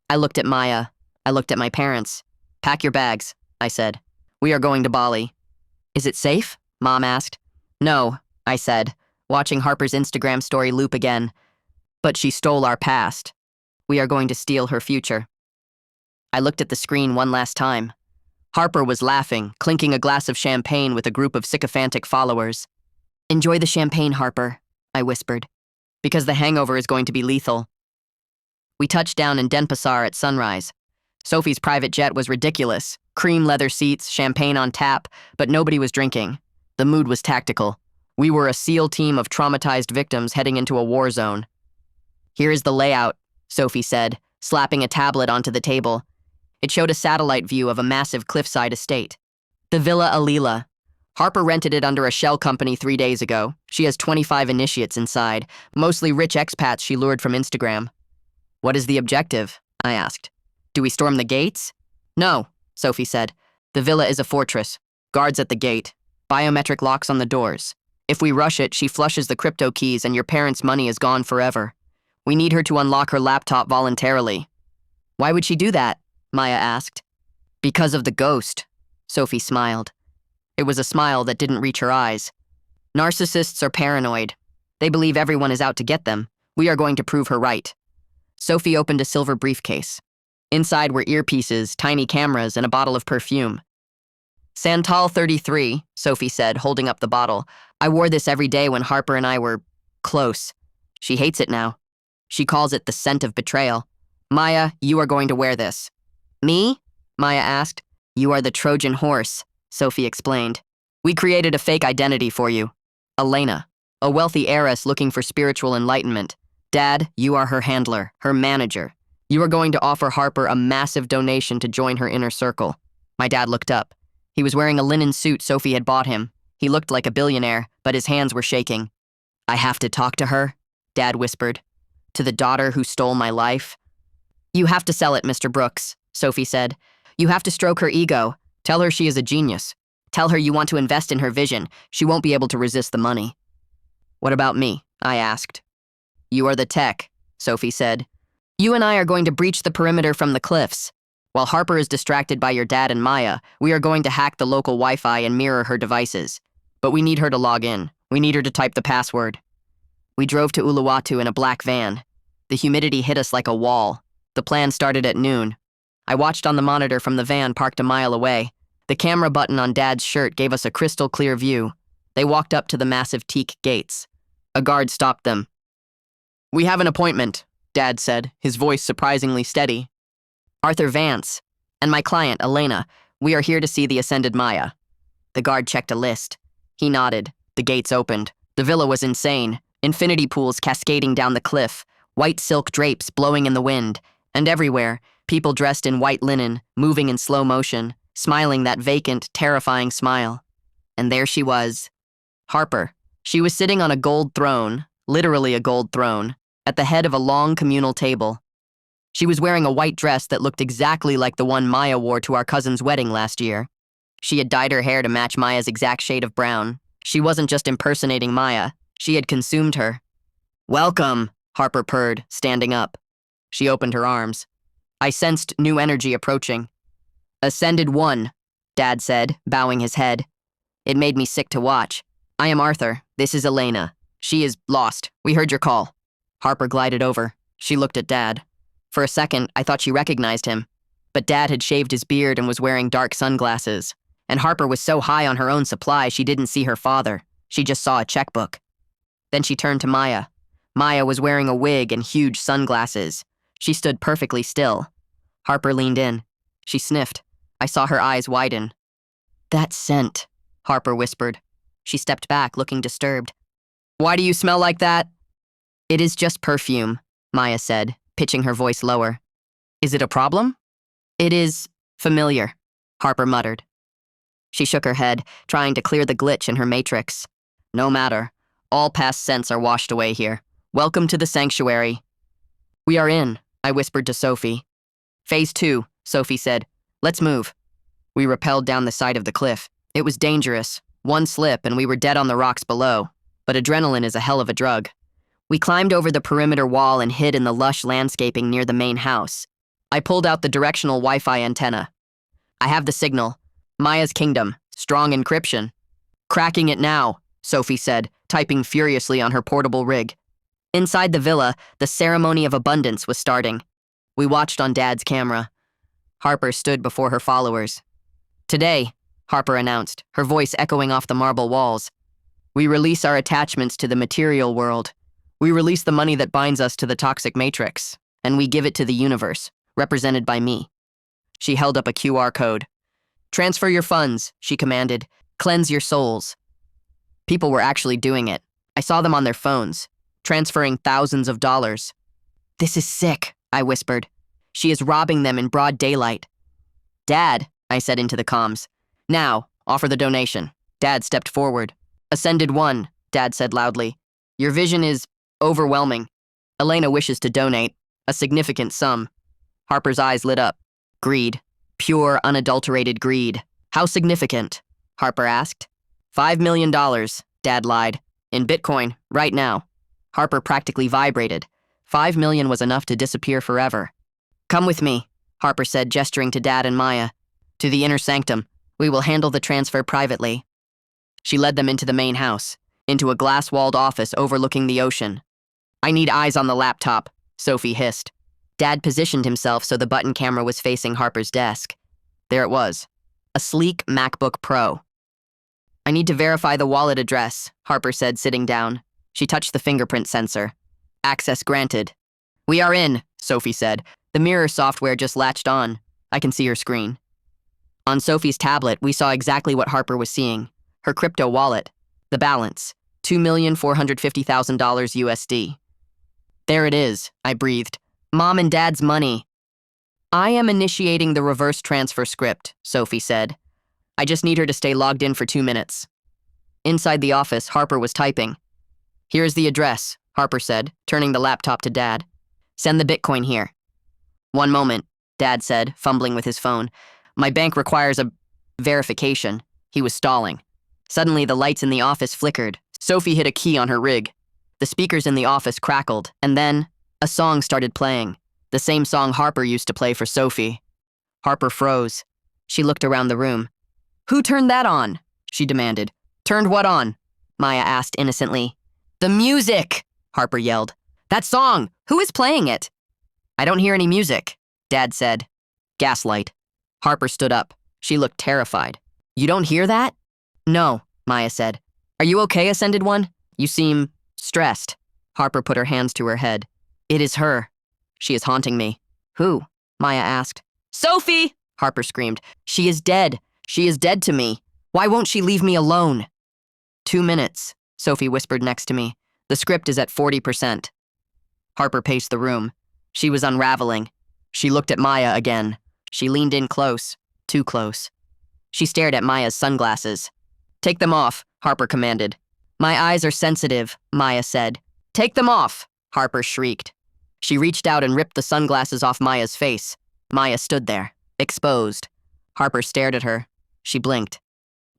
I looked at Maya. I looked at my parents. Pack your bags, I said. We are going to Bali. Is it safe? Mom asked. No, I said, watching Harper's Instagram story loop again. But she stole our past. We are going to steal her future. I looked at the screen one last time. Harper was laughing, clinking a glass of champagne with a group of sycophantic followers. Enjoy the champagne, Harper, I whispered, because the hangover is going to be lethal. We touched down in Denpasar at sunrise. Sophie's private jet was ridiculous. Cream leather seats, champagne on tap, but nobody was drinking. The mood was tactical. We were a SEAL team of traumatized victims heading into a war zone. Here is the layout, Sophie said, slapping a tablet onto the table. It showed a satellite view of a massive cliffside estate. The Villa Alila. Harper rented it under a shell company 3 days ago. She has 25 initiates inside, mostly rich expats she lured from Instagram. What is the objective? I asked. Do we storm the gates? No, Sophie said. The villa is a fortress. Guards at the gate. Biometric locks on the doors. If we rush it, she flushes the crypto keys and your parents' money is gone forever. We need her to unlock her laptop voluntarily. Why would she do that? Maya asked. Because of the ghost, Sophie smiled. It was a smile that didn't reach her eyes. Narcissists are paranoid. They believe everyone is out to get them. We are going to prove her right. Sophie opened a silver briefcase. Inside were earpieces, tiny cameras, and a bottle of perfume. Santal 33, Sophie said, holding up the bottle. I wore this every day when Harper and I were close. She hates it now. She calls it the scent of betrayal. Maya, you are going to wear this. Me? Maya asked. You are the Trojan horse, Sophie explained. We created a fake identity for you. Elena, a wealthy heiress looking for spiritual enlightenment. Dad, you are her handler, her manager. You are going to offer Harper a massive donation to join her inner circle. My dad looked up. He was wearing a linen suit Sophie had bought him. He looked like a billionaire, but his hands were shaking. I have to talk to her, Dad whispered. To the daughter who stole my life. You have to sell it, Mr. Brooks, Sophie said. You have to stroke her ego. Tell her she is a genius. Tell her you want to invest in her vision. She won't be able to resist the money. What about me? I asked. You are the tech, Sophie said. You and I are going to breach the perimeter from the cliffs. While Harper is distracted by your dad and Maya, we are going to hack the local Wi-Fi and mirror her devices. But we need her to log in. We need her to type the password. We drove to Uluwatu in a black van. The humidity hit us like a wall. The plan started at noon. I watched on the monitor from the van parked a mile away. The camera button on Dad's shirt gave us a crystal clear view. They walked up to the massive teak gates. A guard stopped them. We have an appointment, Dad said, his voice surprisingly steady. Arthur Vance, and my client, Elena. We are here to see the ascended Maya. The guard checked a list. He nodded. The gates opened. The villa was insane. Infinity pools cascading down the cliff, white silk drapes blowing in the wind, and everywhere, people dressed in white linen, moving in slow motion, smiling that vacant, terrifying smile. And there she was. Harper. She was sitting on a gold throne, literally a gold throne, at the head of a long communal table. She was wearing a white dress that looked exactly like the one Maya wore to our cousin's wedding last year. She had dyed her hair to match Maya's exact shade of brown. She wasn't just impersonating Maya. She had consumed her. Welcome, Harper purred, standing up. She opened her arms. I sensed new energy approaching. Ascended one, Dad said, bowing his head. It made me sick to watch. I am Arthur. This is Elena. She is lost. We heard your call. Harper glided over. She looked at Dad. For a second, I thought she recognized him. But Dad had shaved his beard and was wearing dark sunglasses. And Harper was so high on her own supply she didn't see her father. She just saw a checkbook. Then she turned to Maya. Maya was wearing a wig and huge sunglasses. She stood perfectly still. Harper leaned in. She sniffed. I saw her eyes widen. That scent, Harper whispered. She stepped back, looking disturbed. Why do you smell like that? It is just perfume, Maya said, pitching her voice lower. Is it a problem? It is familiar, Harper muttered. She shook her head, trying to clear the glitch in her matrix. No matter. All past scents are washed away here. Welcome to the sanctuary. We are in, I whispered to Sophie. Phase 2, Sophie said. Let's move. We rappelled down the side of the cliff. It was dangerous. One slip and we were dead on the rocks below. But adrenaline is a hell of a drug. We climbed over the perimeter wall and hid in the lush landscaping near the main house. I pulled out the directional Wi-Fi antenna. I have the signal. Maya's kingdom. Strong encryption. Cracking it now, Sophie said, typing furiously on her portable rig. Inside the villa, the ceremony of abundance was starting. We watched on Dad's camera. Harper stood before her followers. Today, Harper announced, her voice echoing off the marble walls. We release our attachments to the material world. We release the money that binds us to the toxic matrix, and we give it to the universe, represented by me. She held up a QR code. Transfer your funds, she commanded. Cleanse your souls. People were actually doing it. I saw them on their phones, transferring thousands of dollars. This is sick, I whispered. She is robbing them in broad daylight. Dad, I said into the comms. Now, offer the donation. Dad stepped forward. Ascended 1, Dad said loudly. Your vision is overwhelming. Elena wishes to donate, a significant sum. Harper's eyes lit up. Greed. Pure, unadulterated greed. How significant? Harper asked. $5 million, Dad lied. In Bitcoin, right now. Harper practically vibrated. $5 million was enough to disappear forever. Come with me, Harper said, gesturing to Dad and Maya. To the inner sanctum. We will handle the transfer privately. She led them into the main house, into a glass-walled office overlooking the ocean. I need eyes on the laptop, Sophie hissed. Dad positioned himself so the button camera was facing Harper's desk. There it was, a sleek MacBook Pro. I need to verify the wallet address, Harper said, sitting down. She touched the fingerprint sensor. Access granted. We are in, Sophie said. The mirror software just latched on. I can see her screen. On Sophie's tablet, we saw exactly what Harper was seeing. Her crypto wallet. The balance. $2,450,000 USD. There it is, I breathed. Mom and Dad's money. I am initiating the reverse transfer script, Sophie said. I just need her to stay logged in for 2 minutes. Inside the office, Harper was typing. Here's the address, Harper said, turning the laptop to Dad. Send the Bitcoin here. One moment, Dad said, fumbling with his phone. My bank requires a verification. He was stalling. Suddenly, the lights in the office flickered. Sophie hit a key on her rig. The speakers in the office crackled, and then a song started playing. The same song Harper used to play for Sophie. Harper froze. She looked around the room. Who turned that on? She demanded. Turned what on? Maya asked innocently. The music, Harper yelled. That song! Who is playing it? I don't hear any music, Dad said. Gaslight. Harper stood up. She looked terrified. You don't hear that? No, Maya said. Are you okay, Ascended One? You seem stressed. Harper put her hands to her head. It is her. She is haunting me. Who? Maya asked. Sophie! Harper screamed. She is dead. She is dead to me. Why won't she leave me alone? 2 minutes, Sophie whispered next to me. The script is at 40%. Harper paced the room. She was unraveling. She looked at Maya again. She leaned in close, too close. She stared at Maya's sunglasses. Take them off, Harper commanded. My eyes are sensitive, Maya said. Take them off, Harper shrieked. She reached out and ripped the sunglasses off Maya's face. Maya stood there, exposed. Harper stared at her. She blinked.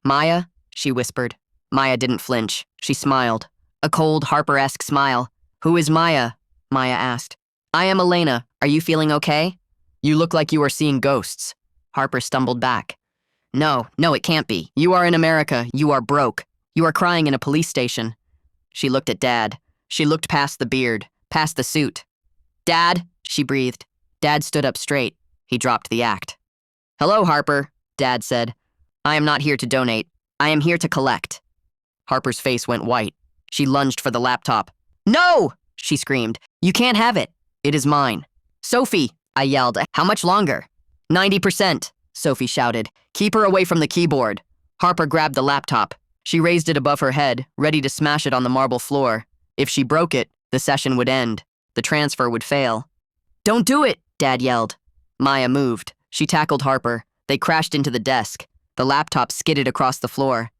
Maya, she whispered. Maya didn't flinch. She smiled. A cold, Harper-esque smile. Who is Maya? Maya asked. I am Elena. Are you feeling okay? You look like you are seeing ghosts. Harper stumbled back. No, it can't be. You are in America. You are broke. You are crying in a police station. She looked at Dad. She looked past the beard, past the suit. Dad, she breathed. Dad stood up straight. He dropped the act. Hello, Harper, Dad said. I am not here to donate. I am here to collect. Harper's face went white. She lunged for the laptop. No, she screamed. You can't have it. It is mine. Sophie, I yelled. How much longer? 90%, Sophie shouted. Keep her away from the keyboard. Harper grabbed the laptop. She raised it above her head, ready to smash it on the marble floor. If she broke it, the session would end. The transfer would fail. Don't do it, Dad yelled. Maya moved. She tackled Harper. They crashed into the desk. The laptop skidded across the floor.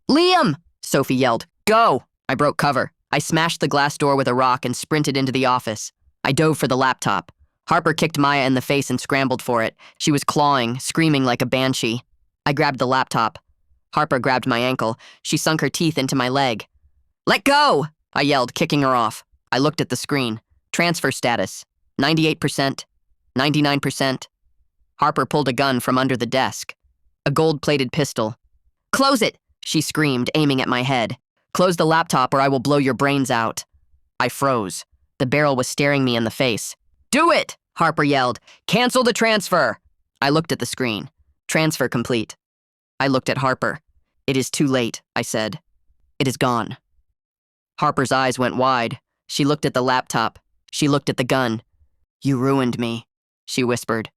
"Liam!" Sophie yelled. "Go!" I broke cover. I smashed the glass door with a rock and sprinted into the office. I dove for the laptop. Harper kicked Maya in the face and scrambled for it. She was clawing, screaming like a banshee. I grabbed the laptop. Harper grabbed my ankle. She sunk her teeth into my leg. "Let go!" I yelled, kicking her off. I looked at the screen. Transfer status. 98%. 99%. Harper pulled a gun from under the desk. A gold-plated pistol. "Close it!" she screamed, aiming at my head. "Close the laptop or I will blow your brains out." I froze. The barrel was staring me in the face. "Do it!" Harper yelled. "Cancel the transfer!" I looked at the screen. Transfer complete. I looked at Harper. "It is too late," I said. "It is gone." Harper's eyes went wide. She looked at the laptop. She looked at the gun. "You ruined me," she whispered.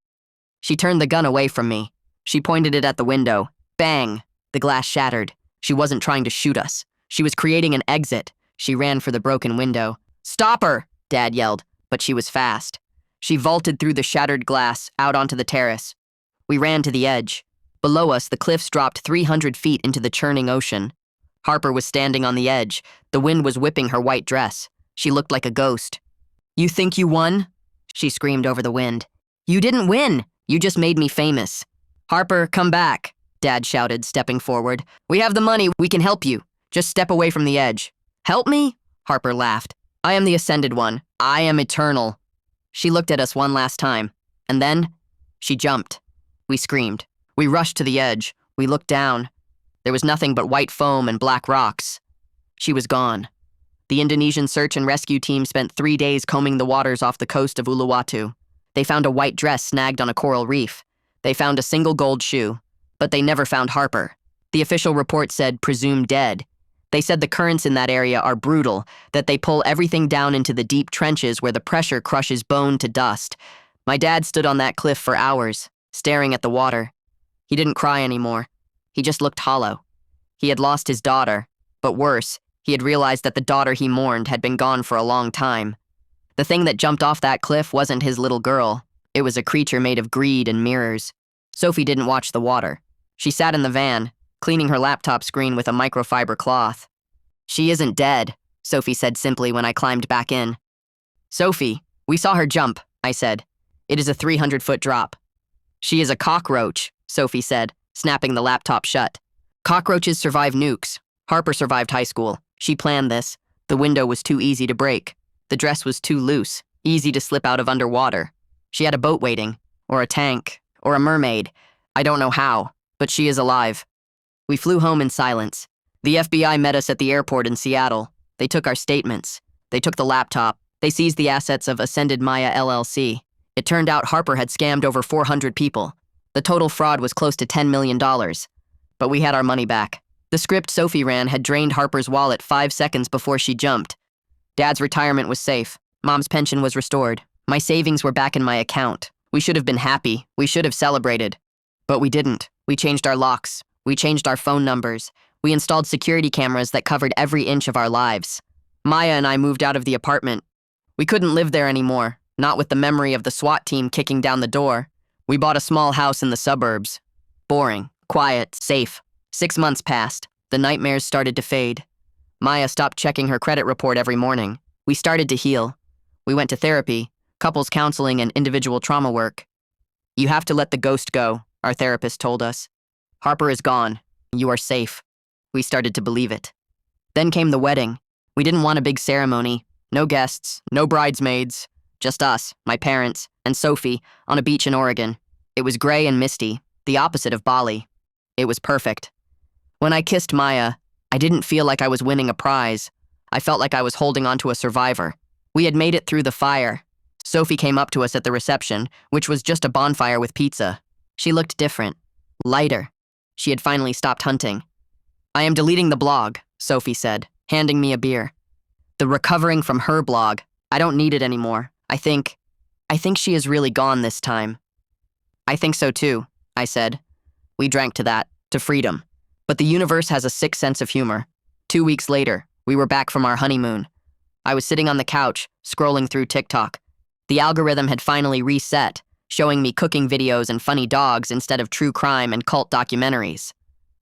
She turned the gun away from me. She pointed it at the window. Bang! The glass shattered. She wasn't trying to shoot us. She was creating an exit. She ran for the broken window. "Stop her!" Dad yelled, but she was fast. She vaulted through the shattered glass, out onto the terrace. We ran to the edge. Below us, the cliffs dropped 300 feet into the churning ocean. Harper was standing on the edge. The wind was whipping her white dress. She looked like a ghost. "You think you won?" she screamed over the wind. "You didn't win. You just made me famous." "Harper, come back," Dad shouted, stepping forward. "We have the money. We can help you. Just step away from the edge." "Help me?" Harper laughed. "I am the Ascended One. I am eternal." She looked at us one last time, and then she jumped. We screamed. We rushed to the edge. We looked down. There was nothing but white foam and black rocks. She was gone. The Indonesian search and rescue team spent 3 days combing the waters off the coast of Uluwatu. They found a white dress snagged on a coral reef. They found a single gold shoe, but they never found Harper. The official report said presumed dead. They said the currents in that area are brutal, that they pull everything down into the deep trenches where the pressure crushes bone to dust. My dad stood on that cliff for hours, staring at the water. He didn't cry anymore. He just looked hollow. He had lost his daughter, but worse, he had realized that the daughter he mourned had been gone for a long time. The thing that jumped off that cliff wasn't his little girl. It was a creature made of greed and mirrors. Sophie didn't watch the water. She sat in the van, cleaning her laptop screen with a microfiber cloth. "She isn't dead," Sophie said simply when I climbed back in. "Sophie, we saw her jump," I said. "It is a 300-foot drop." "She is a cockroach," Sophie said, snapping the laptop shut. "Cockroaches survive nukes. Harper survived high school. She planned this. The window was too easy to break. The dress was too loose, easy to slip out of underwater. She had a boat waiting, or a tank, or a mermaid. I don't know how, but she is alive." We flew home in silence. The FBI met us at the airport in Seattle. They took our statements. They took the laptop. They seized the assets of Ascended Maya LLC. It turned out Harper had scammed over 400 people. The total fraud was close to $10 million. But we had our money back. The script Sophie ran had drained Harper's wallet 5 seconds before she jumped. Dad's retirement was safe. Mom's pension was restored. My savings were back in my account. We should have been happy. We should have celebrated. But we didn't. We changed our locks. We changed our phone numbers. We installed security cameras that covered every inch of our lives. Maya and I moved out of the apartment. We couldn't live there anymore, not with the memory of the SWAT team kicking down the door. We bought a small house in the suburbs. Boring, quiet, safe. 6 months passed. The nightmares started to fade. Maya stopped checking her credit report every morning. We started to heal. We went to therapy, couples counseling, and individual trauma work. "You have to let the ghost go," our therapist told us. "Harper is gone. You are safe." We started to believe it. Then came the wedding. We didn't want a big ceremony. No guests, no bridesmaids. Just us, my parents, and Sophie on a beach in Oregon. It was gray and misty, the opposite of Bali. It was perfect. When I kissed Maya, I didn't feel like I was winning a prize. I felt like I was holding onto a survivor. We had made it through the fire. Sophie came up to us at the reception, which was just a bonfire with pizza. She looked different, lighter. She had finally stopped hunting. "I am deleting the blog," Sophie said, handing me a beer. "The recovering from her blog. I don't need it anymore. I think she is really gone this time." "I think so too," I said. We drank to that, to freedom. But the universe has a sick sense of humor. 2 weeks later, we were back from our honeymoon. I was sitting on the couch, scrolling through TikTok. The algorithm had finally reset. showing me cooking videos and funny dogs instead of true crime and cult documentaries.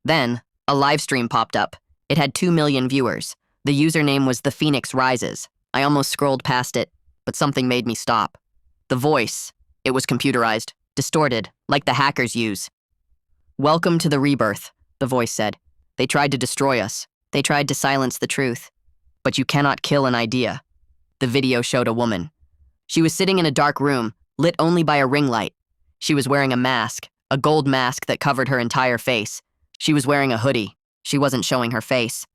Then, a live stream popped up. It had 2 million viewers. The username was The Phoenix Rises. I almost scrolled past it, but something made me stop. The voice. It was computerized, distorted, like the hackers use. "Welcome to the rebirth," the voice said. "They tried to destroy us. They tried to silence the truth. But you cannot kill an idea." The video showed a woman. She was sitting in a dark room, lit only by a ring light. She was wearing a mask, a gold mask that covered her entire face. She was wearing a hoodie. She wasn't showing her face.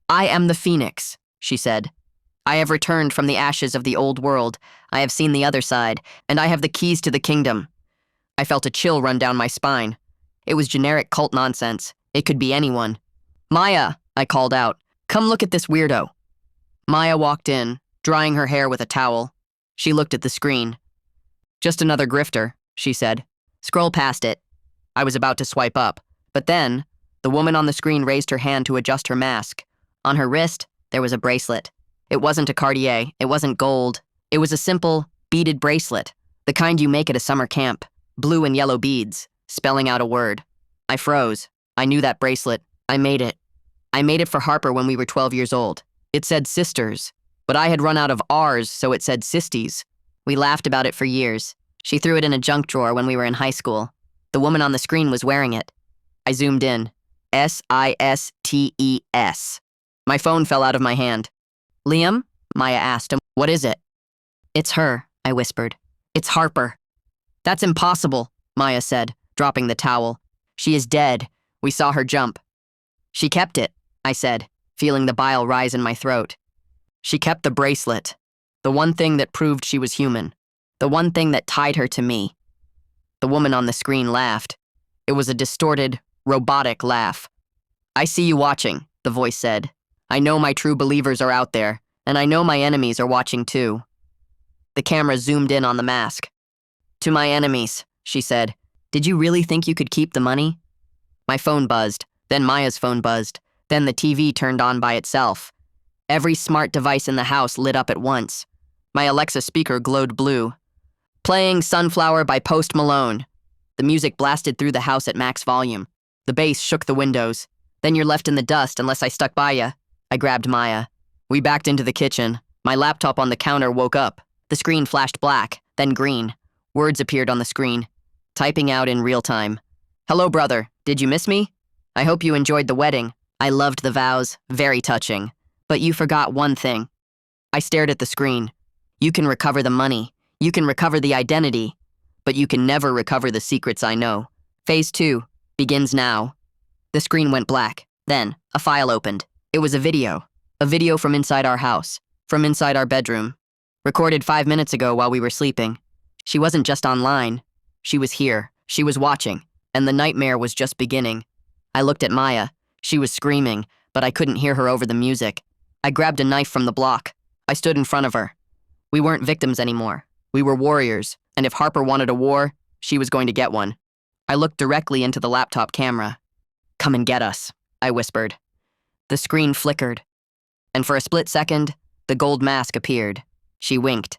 "I am the Phoenix," she said. "I have returned from the ashes of the old world. I have seen the other side, and I have the keys to the kingdom." I felt a chill run down my spine. It was generic cult nonsense. It could be anyone. "Maya," I called out. "Come look at this weirdo." Maya walked in, drying her hair with a towel. She looked at the screen. "Just another grifter," she said. "Scroll past it." I was about to swipe up, but then, the woman on the screen raised her hand to adjust her mask. On her wrist, there was a bracelet. It wasn't a Cartier, it wasn't gold. It was a simple, beaded bracelet, the kind you make at a summer camp, blue and yellow beads, spelling out a word. I froze. I knew that bracelet. I made it. I made it for Harper when we were 12 years old. It said sisters, but I had run out of R's, so it said sistes. We laughed about it for years. She threw it in a junk drawer when we were in high school. The woman on the screen was wearing it. I zoomed in. SISTES. My phone fell out of my hand. "Liam?" Maya asked him. "What is it?" "It's her," I whispered. "It's Harper." "That's impossible," Maya said, dropping the towel. "She is dead. We saw her jump." "She kept it," I said, feeling the bile rise in my throat. "She kept the bracelet. The one thing that proved she was human. The one thing that tied her to me." The woman on the screen laughed. It was a distorted, robotic laugh. "I see you watching," the voice said. "I know my true believers are out there, and I know my enemies are watching too." The camera zoomed in on the mask. "To my enemies," she said. "Did you really think you could keep the money?" My phone buzzed, then Maya's phone buzzed, then the TV turned on by itself. Every smart device in the house lit up at once. My Alexa speaker glowed blue. "Playing Sunflower by Post Malone." The music blasted through the house at max volume. The bass shook the windows. "Then you're left in the dust unless I stuck by ya." I grabbed Maya. We backed into the kitchen. My laptop on the counter woke up. The screen flashed black, then green. Words appeared on the screen. Typing out in real time. "Hello, brother. Did you miss me? I hope you enjoyed the wedding. I loved the vows. Very touching. But you forgot one thing." I stared at the screen. "You can recover the money. You can recover the identity. But you can never recover the secrets I know. Phase 2 begins now." The screen went black. Then, a file opened. It was a video. A video from inside our house. From inside our bedroom. Recorded 5 minutes ago while we were sleeping. She wasn't just online. She was here. She was watching. And the nightmare was just beginning. I looked at Maya. She was screaming, but I couldn't hear her over the music. I grabbed a knife from the block. I stood in front of her. We weren't victims anymore. We were warriors, and if Harper wanted a war, she was going to get one. I looked directly into the laptop camera. "Come and get us," I whispered. The screen flickered, and for a split second, the gold mask appeared. She winked.